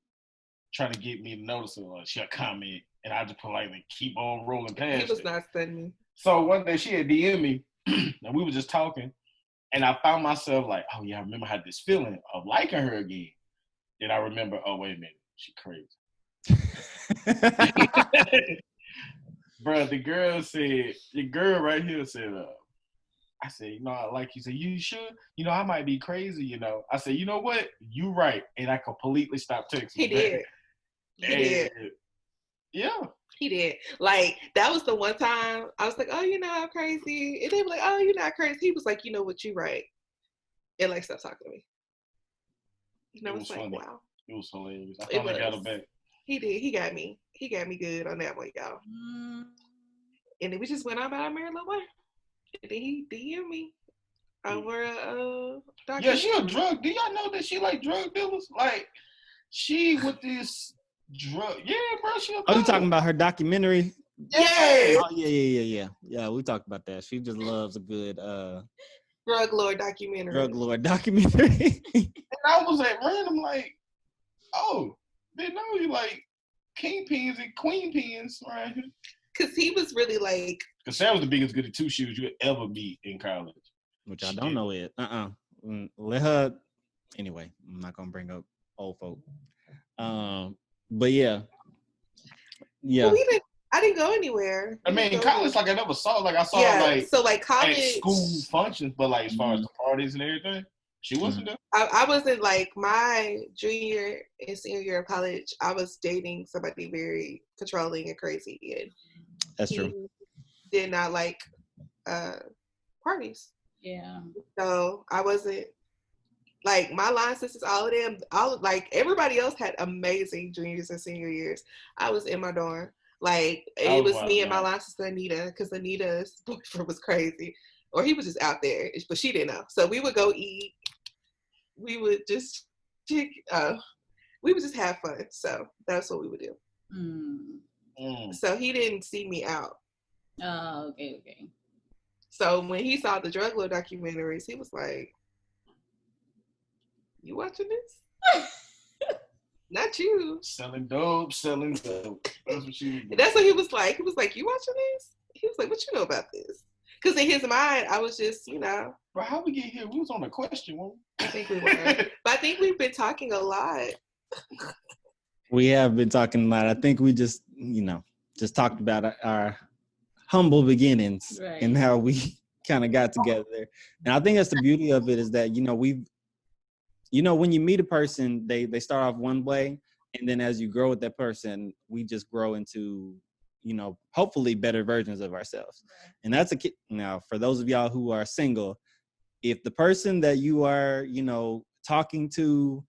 trying to get me to notice it, or she'll comment, and I just politely keep on rolling past. He was not studying me. So one day she had DM me, and we were just talking, and I found myself like, oh yeah, I remember I had this feeling of liking her again. Then I remember, oh wait a minute, she crazy. Bro, the girl right here said, I said, you know, I like you. Said, you sure? You know, I might be crazy, you know. I said, you know what? You right. And I completely stopped texting. He did. Yeah. He did. Like, that was the one time I was like, oh, you know, I'm crazy. And they were like, oh, you're not crazy. He was like, you know what, you right. And like, stop talking to me. And I was like, funny. wow. It was hilarious. I finally got him back. He did. He got me. He got me good on that one, y'all. And then we just went on about our married little way. And then he DM'd me over Yeah, she a drug. Do y'all know that she like drug dealers? Like, she with this drug. Yeah, bro. Are you talking about her documentary? Yes. Oh, yeah. Yeah, we talked about that. She just loves a good drug lord documentary. And I was at random like, oh, didn't know you like kingpins and queen pins right here. Because he was really like... Because Sam was the biggest goody two shoes you would ever meet in college. Which I don't know it. Let her... Anyway, I'm not going to bring up old folk. But yeah. Well, I didn't go anywhere. I mean, in college, like I never saw, like I saw like... So like college... At school functions, but like as far as the parties and everything, she wasn't there? I wasn't like my junior and senior year of college, I was dating somebody very controlling and crazy. And that's true. Did not like parties. Yeah. So I wasn't like my line sisters, all of them, like everybody else had amazing juniors and senior years. I was in my dorm. Like it was me and my line sister Anita, because Anita's boyfriend was crazy. Or he was just out there, but she didn't know. So we would go eat. We would just we would just have fun. So that's what we would do. So he didn't see me out. Oh, okay. So when he saw the drug lord documentaries, he was like, "You watching this? Not you. Selling dope. That's what she was doing. That's what he was like. He was like, "You watching this?" He was like, "What you know about this?" Because in his mind, I was just, you know. Bro, how we get here? We was on a question, weren't we? I think we were. But I think we've been talking a lot. We have been talking a lot. I think we just, just talked about our humble beginnings and how we kind of got together. And I think that's the beauty of it is that, when you meet a person, they start off one way. And then as you grow with that person, we just grow into, hopefully better versions of ourselves. And that's now for those of y'all who are single, if the person that you are, talking to,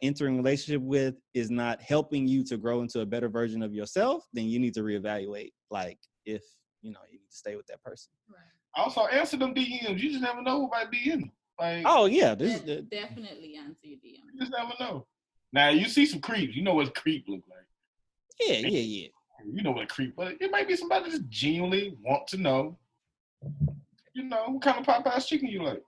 entering a relationship with is not helping you to grow into a better version of yourself, then you need to reevaluate, like if, you need to stay with that person. Right. Also, answer them DMs. You just never know who might be in them. Like, oh, yeah. Definitely answer your DM. You just never know. Now, you see some creeps. You know what a creep look like. Yeah. You know what a creep, but it might be somebody that just genuinely want to know, what kind of Popeye's chicken you like.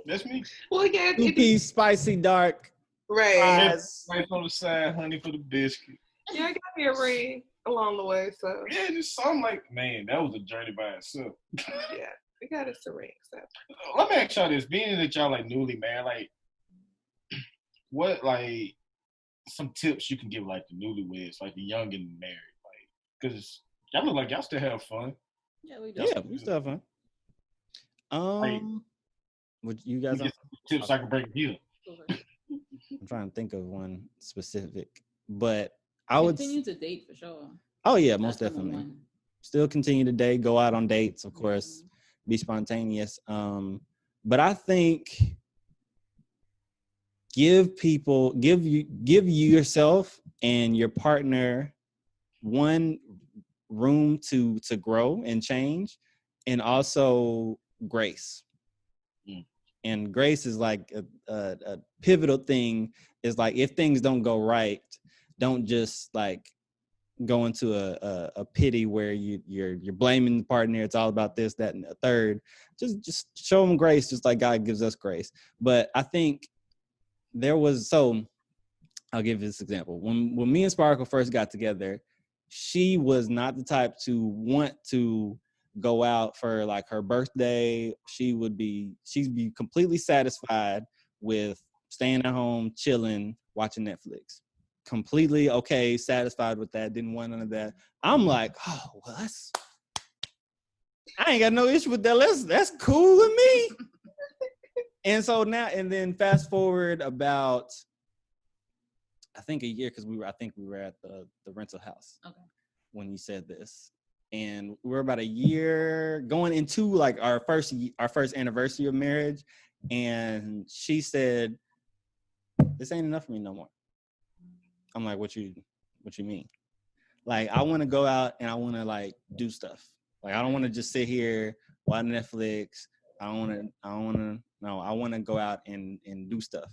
That's me. Well, yeah. 2-piece, spicy, dark. Right. Rice on the side, honey for the biscuit. Yeah, I got me a ring along the way, so. Yeah, just something like, man, that was a journey by itself. Yeah, we got us a ring, so. Let me ask y'all this. Being that y'all, like, newly married, like, what, like, some tips you can give, like, the newlyweds, like, the young and married? Like, because y'all look like y'all still have fun. Yeah, we do. Yeah, we still have fun. Would you guys have tips I can bring you? I'm trying to think of one specific, but I would continue to date for sure. Oh yeah, most definitely. Still continue to date, go out on dates, of course, be spontaneous. But I think give you yourself and your partner one room to grow and change, and also grace. And grace is like a pivotal thing. Is like if things don't go right, don't just like go into a pity where you're blaming the partner. It's all about this, that, and the third. Just show them grace, just like God gives us grace. But I think I'll give you this example. When me and Sparkle first got together, she was not the type to want to go out for like her birthday. She'd be completely satisfied with staying at home, chilling, watching Netflix. Completely okay, satisfied with that. Didn't want none of that. I'm like, oh well, I ain't got no issue with that. That's cool with me. And so now, and then fast forward about, I think a year, because I think we were at the rental house when you said this, and we're about a year going into like our first anniversary of marriage, and she said, "This ain't enough for me no more." I'm like, "What you mean?" Like, I want to go out and I want to like do stuff. Like, I don't want to just sit here watch Netflix. I want to go out and do stuff.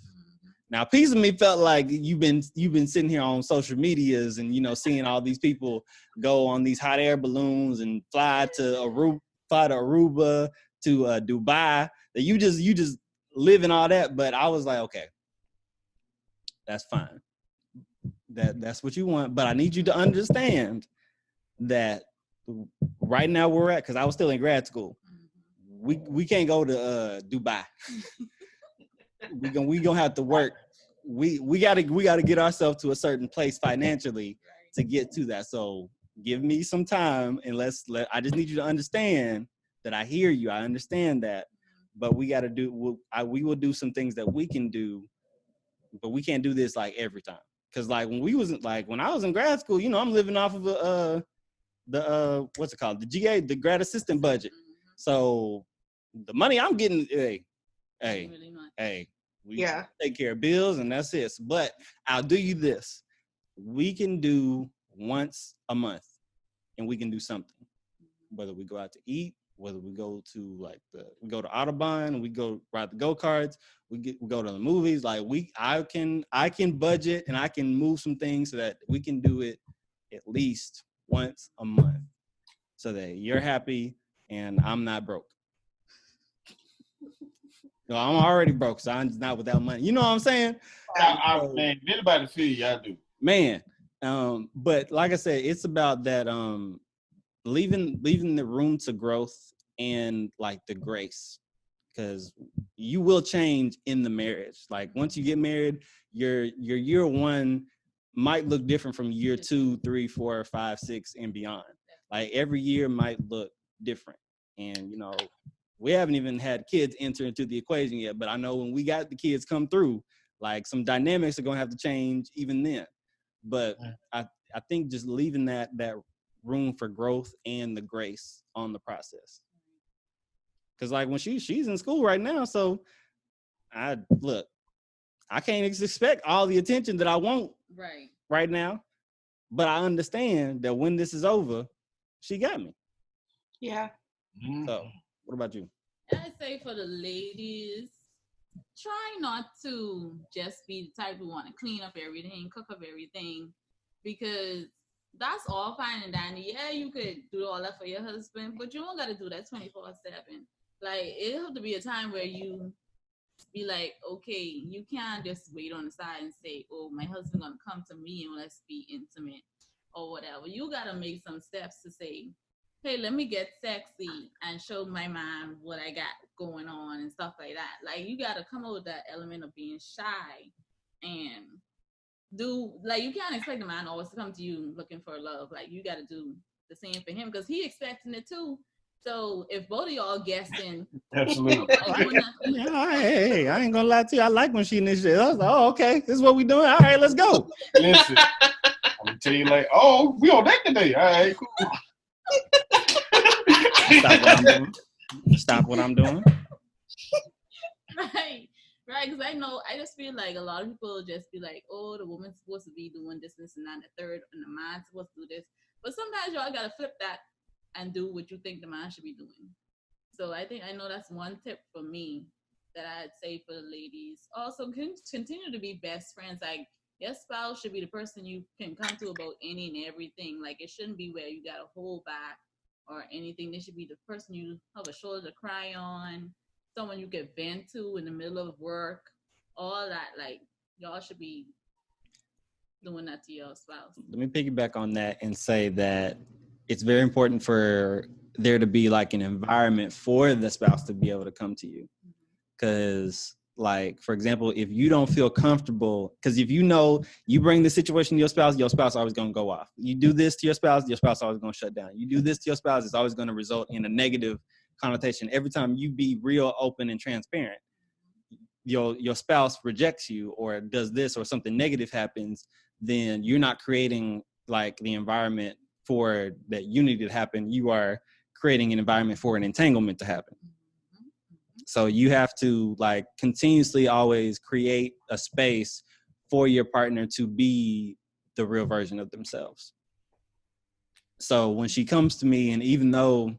Now, a piece of me felt like you've been sitting here on social medias and, you know, seeing all these people go on these hot air balloons and fly to Aruba, to Dubai. That you just live in all that. But I was like, okay, that's fine. That's what you want. But I need you to understand that right now we're at, because I was still in grad school. We can't go to Dubai. we gonna have to work. We gotta get ourselves to a certain place financially to get to that. So give me some time, and I just need you to understand that I hear you. I understand that, but we got to do. We will do some things that we can do, but we can't do this like every time. Because like when I was in grad school, you know, I'm living off of the what's it called, the GA, the grad assistant budget. So the money I'm getting, hey, we take care of bills and that's it. But I'll do you this. We can do once a month and we can do something. Whether we go out to eat, whether we go to we go to Audubon, we go ride the go-karts, we go to the movies. Like I can budget and I can move some things so that we can do it at least once a month so that you're happy and I'm not broke. No, I'm already broke, so I'm just not without money. You know what I'm saying? Man, anybody feel you, I do. Man, but like I said, it's about that leaving the room to growth and like the grace, because you will change in the marriage. Like once you get married, your year one might look different from year 2, 3, 4, 5, 6, and beyond. Like every year might look different, and you know. We haven't even had kids enter into the equation yet, but I know when we got the kids come through, like some dynamics are gonna have to change even then. But I think just leaving that room for growth and the grace on the process. Cause like when she's in school right now, so I can't expect all the attention that I want right now, but I understand that when this is over, she got me. Yeah. So what about you? I say for the ladies, try not to just be the type who want to clean up everything, cook up everything, because that's all fine and dandy. Yeah, you could do all that for your husband, but you don't got to do that 24/7. Like, it have to be a time where you be like, okay, you can't just wait on the side and say, oh, my husband gonna come to me and let's be intimate or whatever. You got to make some steps to say, hey, let me get sexy and show my man what I got going on and stuff like that. Like, you got to come up with that element of being shy and you can't expect a man always to come to you looking for love. Like, you got to do the same for him because he expecting it too. So if both of y'all guessing, absolutely. Hey, I ain't gonna lie to you. I like when she initiated. I was like, oh, okay, this is what we doing. All right, let's go. Listen, I'm gonna tell you like, oh, we on that today. All right, cool. Stop what I'm doing. Right. Because I just feel like a lot of people just be like, oh, the woman's supposed to be doing this, and that, and the third, and the man's supposed to do this. But sometimes y'all gotta flip that and do what you think the man should be doing. So I know that's one tip for me that I'd say for the ladies. Also, continue to be best friends. Like, your spouse should be the person you can come to about any and everything. Like, it shouldn't be where you got to hold back or anything. They should be the person you have a shoulder to cry on, someone you can vent to in the middle of work, all that. Like, y'all should be doing that to your spouse. Let me piggyback on that and say that it's very important for there to be like an environment for the spouse to be able to come to you. Because, like, for example, if you don't feel comfortable, because if you know you bring the situation to your spouse always going to go off. You do this to your spouse always going to shut down. You do this to your spouse, it's always going to result in a negative connotation. Every time you be real, open, and transparent, your spouse rejects you or does this or something negative happens, then you're not creating like the environment for that unity to happen. You are creating an environment for an entanglement to happen. So you have to like continuously always create a space for your partner to be the real version of themselves. So when she comes to me, and even though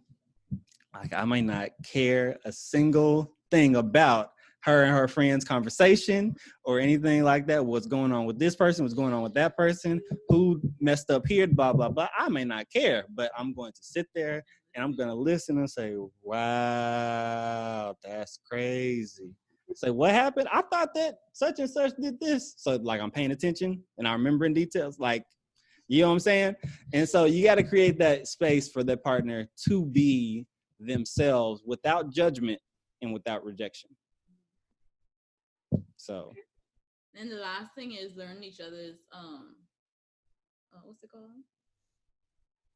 like I might not care a single thing about her and her friends' conversation or anything like that, what's going on with this person, what's going on with that person, who messed up here, blah, blah, blah, I may not care, but I'm going to sit there and I'm going to listen and say, wow, that's crazy. Say, what happened? I thought that such and such did this. So like I'm paying attention and I'm remembering details, like, you know what I'm saying? And so you got to create that space for their partner to be themselves without judgment and without rejection. So. And the last thing is learn each other's what's it called?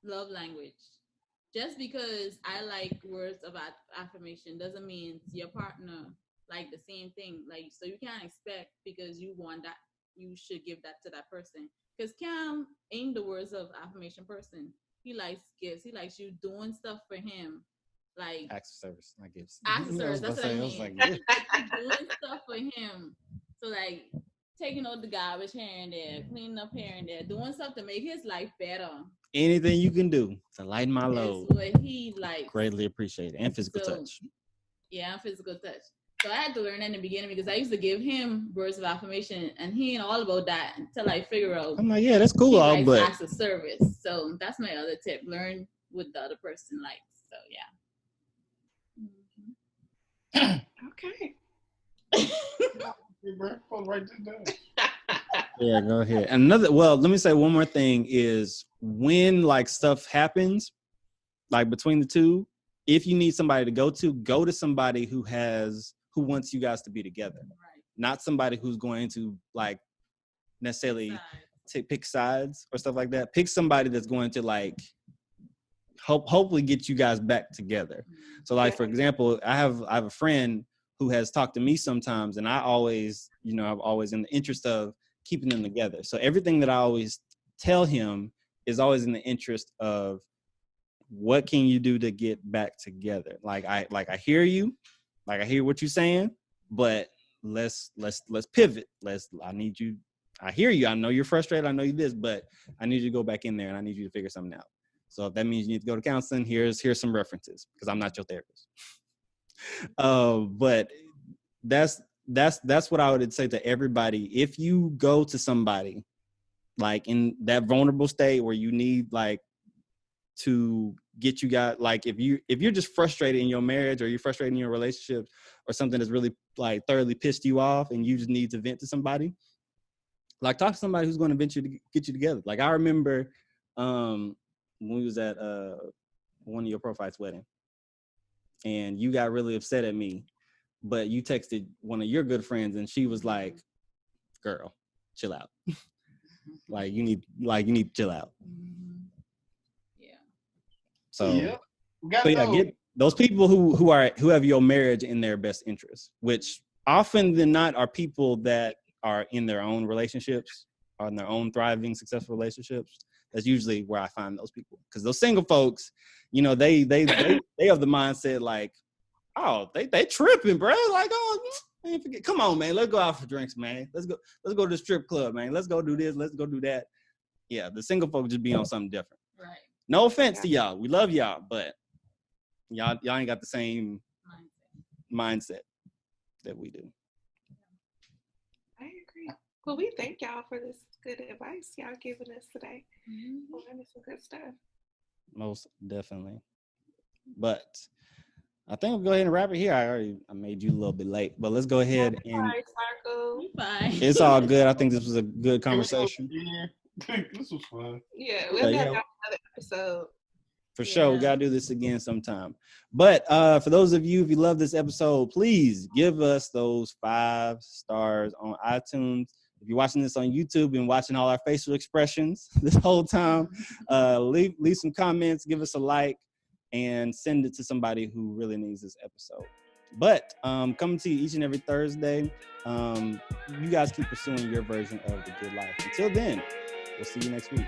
Love language. Just because I like words of affirmation doesn't mean your partner like the same thing. Like, so you can't expect because you want that, you should give that to that person. Because Cam ain't the words of affirmation person. He likes gifts. He likes you doing stuff for him. Like acts of service, not gifts. Acts of service, that's what I mean. Like, yeah. Like doing stuff for him. So like taking out the garbage here and there, cleaning up here and there, doing stuff to make his life better. Anything you can do to lighten my load. Is what he likes. Greatly appreciate it. And physical touch. Yeah, and physical touch. So I had to learn that in the beginning because I used to give him words of affirmation and he ain't all about that until I figure out. I'm like, yeah, that's cool, all, but acts of service. So that's my other tip. Learn what the other person likes. So yeah. Okay. Yeah, go ahead. Well, let me say one more thing is when like stuff happens, like between the two, if you need somebody to go to somebody who wants you guys to be together. Right. Not somebody who's going to like necessarily pick sides or stuff like that. Pick somebody that's going to like hopefully get you guys back together. So like, for example, I have a friend who has talked to me sometimes, and I always, I'm always in the interest of keeping them together. So everything that I always tell him is always in the interest of what can you do to get back together? Like I hear you, like I hear what you're saying, but let's pivot. I hear you. I know you're frustrated. I know you this, but I need you to go back in there and I need you to figure something out. So if that means you need to go to counseling, here's some references because I'm not your therapist. But that's what I would say to everybody. If you go to somebody like in that vulnerable state where you need like to get you guys, like if you're just frustrated in your marriage or you're frustrated in your relationships or something that's really like thoroughly pissed you off and you just need to vent to somebody, like talk to somebody who's going to eventually get you together. Like I remember when we was at one of your profiles wedding and you got really upset at me, but you texted one of your good friends and she was like, girl, chill out. like you need to chill out. Yeah. So get those people who have your marriage in their best interest, which often than not are people that are in their own relationships, are in their own thriving, successful relationships. That's usually where I find those people. Because those single folks, they have the mindset like, oh, they tripping, bro. Like, oh, man, forget. Come on, man. Let's go out for drinks, man. Let's go to the strip club, man. Let's go do this. Let's go do that. Yeah, the single folks just be on something different. Right. No offense to y'all. We love y'all, but y'all ain't got the same mindset that we do. I agree. Well, we thank y'all for this good advice y'all giving us today. We're learning some good stuff. Most definitely. But I think we'll go ahead and wrap it here. I made you a little bit late, but let's go ahead and Sorry, Sparkle. Fine. it's all good. I think this was a good conversation. Yeah, this was fun. Yeah, we'll Yeah. have another episode. For sure. We Yeah. gotta do this again sometime. But for those of you, if you love this episode, please give us those 5 stars on iTunes. If you're watching this on YouTube and watching all our facial expressions this whole time, leave some comments, give us a like, and send it to somebody who really needs this episode. But coming to you each and every Thursday. You guys keep pursuing your version of the good life. Until then, we'll see you next week.